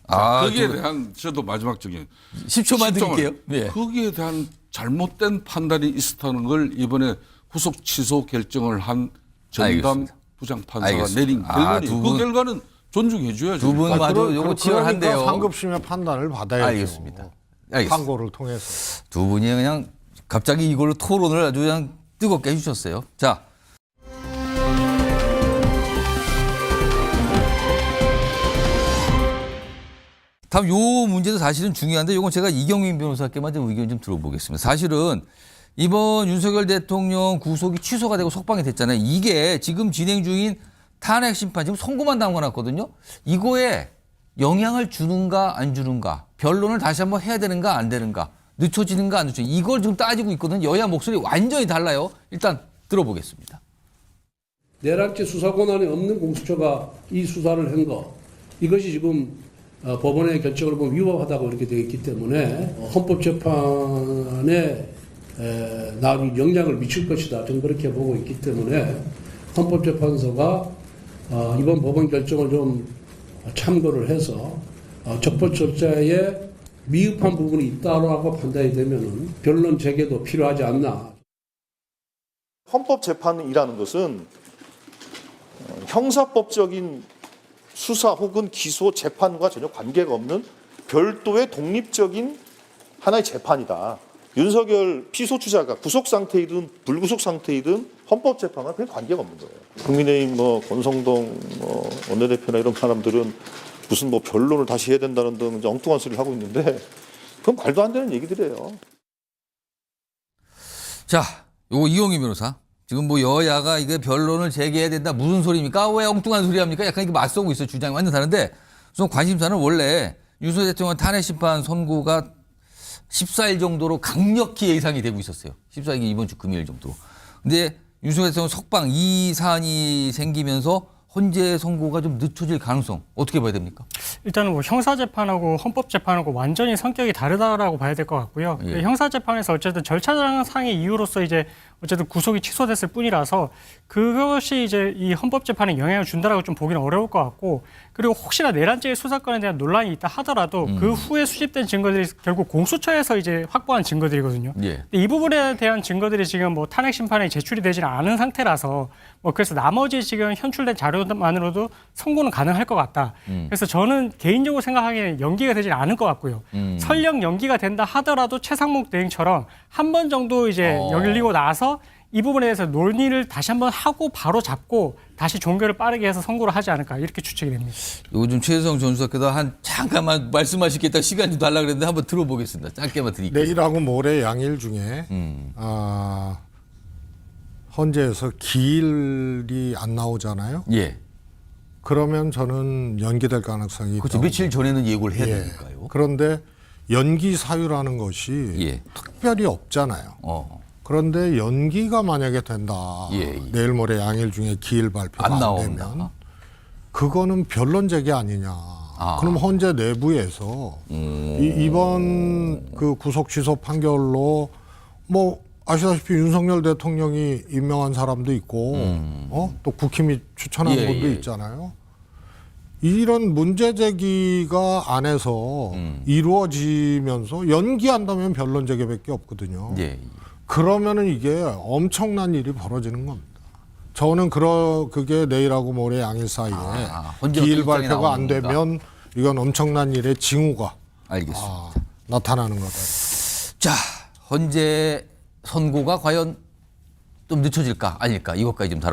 거기에 대한 저도 마지막적인 10초만 드릴게요. 예. 거기에 대한 잘못된 판단이 있었다는 걸 이번에 후속 취소 결정을 한 정담 알겠습니다. 부장판사가 알겠습니다. 내린 결론이 두 그 분- 결과는 존중해줘야죠. 두 분 마저 요거 그러니까 치열한데요. 상급심의 판단을 받아야죠. 알겠습니다. 알겠습니다. 판고를 통해서. 두 분이 그냥 갑자기 이걸로 토론을 아주 그냥 뜨겁게 해주셨어요. 자. 다음 요 문제도 사실은 중요한데 이건 제가 이경민 변호사께만 좀 의견 좀 들어보겠습니다. 사실은 이번 윤석열 대통령 구속이 취소가 되고 석방이 됐잖아요. 이게 지금 진행 중인 탄핵 심판 지금 선고만 남겨놨거든요. 이거에 영향을 주는가 안 주는가, 변론을 다시 한번 해야 되는가 안 되는가, 늦춰지는가 안 늦춰지는가, 이걸 지금 따지고 있거든요. 여야 목소리 완전히 달라요. 일단 들어보겠습니다. 내란죄 수사 권한이 없는 공수처가 이 수사를 한 거, 이것이 지금 법원의 결정을 보면 위법하다고 이렇게 되어 있기 때문에 헌법재판에 나중에 영향을 미칠 것이다. 저는 그렇게 보고 있기 때문에 헌법재판소가 이번 법원 결정을 좀 참고를 해서 적법 절차에 미흡한 부분이 있다고 판단이 되면은 변론 재개도 필요하지 않나. 헌법재판이라는 것은 형사법적인 수사 혹은 기소 재판과 전혀 관계가 없는 별도의 독립적인 하나의 재판이다. 윤석열 피소추자가 구속 상태이든 불구속 상태이든 헌법재판과 별 관계가 없는 거예요. 국민의힘 권성동 원내대표나 이런 사람들은 무슨 변론을 다시 해야 된다는 등 엉뚱한 소리를 하고 있는데 그건 말도 안 되는 얘기들이에요. 자, 요거 이경민 변호사. 지금 여야가 이게 변론을 재개해야 된다. 무슨 소리입니까? 왜 엉뚱한 소리 합니까? 약간 이게 맞서고 있어요. 주장이 완전 다른데. 우선 관심사는 원래 윤석열 대통령 탄핵 심판 선고가 14일 정도로 강력히 예상이 되고 있었어요. 14일 이번 주 금요일 정도로. 근데 윤석열 대통령 석방 이 사안이 생기면서 헌재 선고가 좀 늦춰질 가능성 어떻게 봐야 됩니까? 일단은 형사재판하고 헌법재판하고 완전히 성격이 다르다라고 봐야 될 것 같고요. 예. 형사재판에서 어쨌든 절차상의 이유로서 이제 어쨌든 구속이 취소됐을 뿐이라서 그것이 이제 이 헌법재판에 영향을 준다라고 좀 보기는 어려울 것 같고, 그리고 혹시나 내란죄의 수사권에 대한 논란이 있다 하더라도 그 후에 수집된 증거들이 결국 공수처에서 이제 확보한 증거들이거든요. 예. 근데 이 부분에 대한 증거들이 지금 탄핵 심판에 제출이 되지는 않은 상태라서 그래서 나머지 지금 현출된 자료만으로도 선고는 가능할 것 같다. 그래서 저는 개인적으로 생각하기에는 연기가 되지는 않을 것 같고요. 설령 연기가 된다 하더라도 최상목 대행처럼 한 번 정도 이제 열리고 나서 이 부분에 대해서 논의를 다시 한번 하고 바로 잡고 다시 종결을 빠르게 해서 선고를 하지 않을까 이렇게 추측이 됩니다. 요거 좀 최혜성 전 수석께서 잠깐만 말씀하시겠다 시간 좀 달라 그랬는데 한번 들어보겠습니다. 짧게만 드릴게요. 내일하고 모레 양일 중에 헌재에서 기일이 안 나오잖아요. 예. 그러면 저는 연기될 가능성이 그렇죠. 있다고. 며칠 전에는 예고를 해야 되니까요. 그런데 연기 사유라는 것이 특별히 없잖아요. 그런데 연기가 만약에 된다. 내일 모레 양일 중에 기일 발표가 안 되면 그거는 변론 제기 아니냐. 그럼 헌재 내부에서 이번 그 구속 취소 판결로 아시다시피 윤석열 대통령이 임명한 사람도 있고 또 국힘이 추천한 분도 있잖아요. 이런 문제 제기가 안에서 이루어지면서 연기한다면 변론 제기밖에 없거든요. 그러면은 이게 엄청난 일이 벌어지는 겁니다. 저는 그게 내일하고 모레 양일 사이에 기일 발표가 안 되면 이건 엄청난 일의 징후가 나타나는 거다. 자, 헌재 선고가 과연 좀 늦춰질까 아닐까 이것까지 좀 다뤄.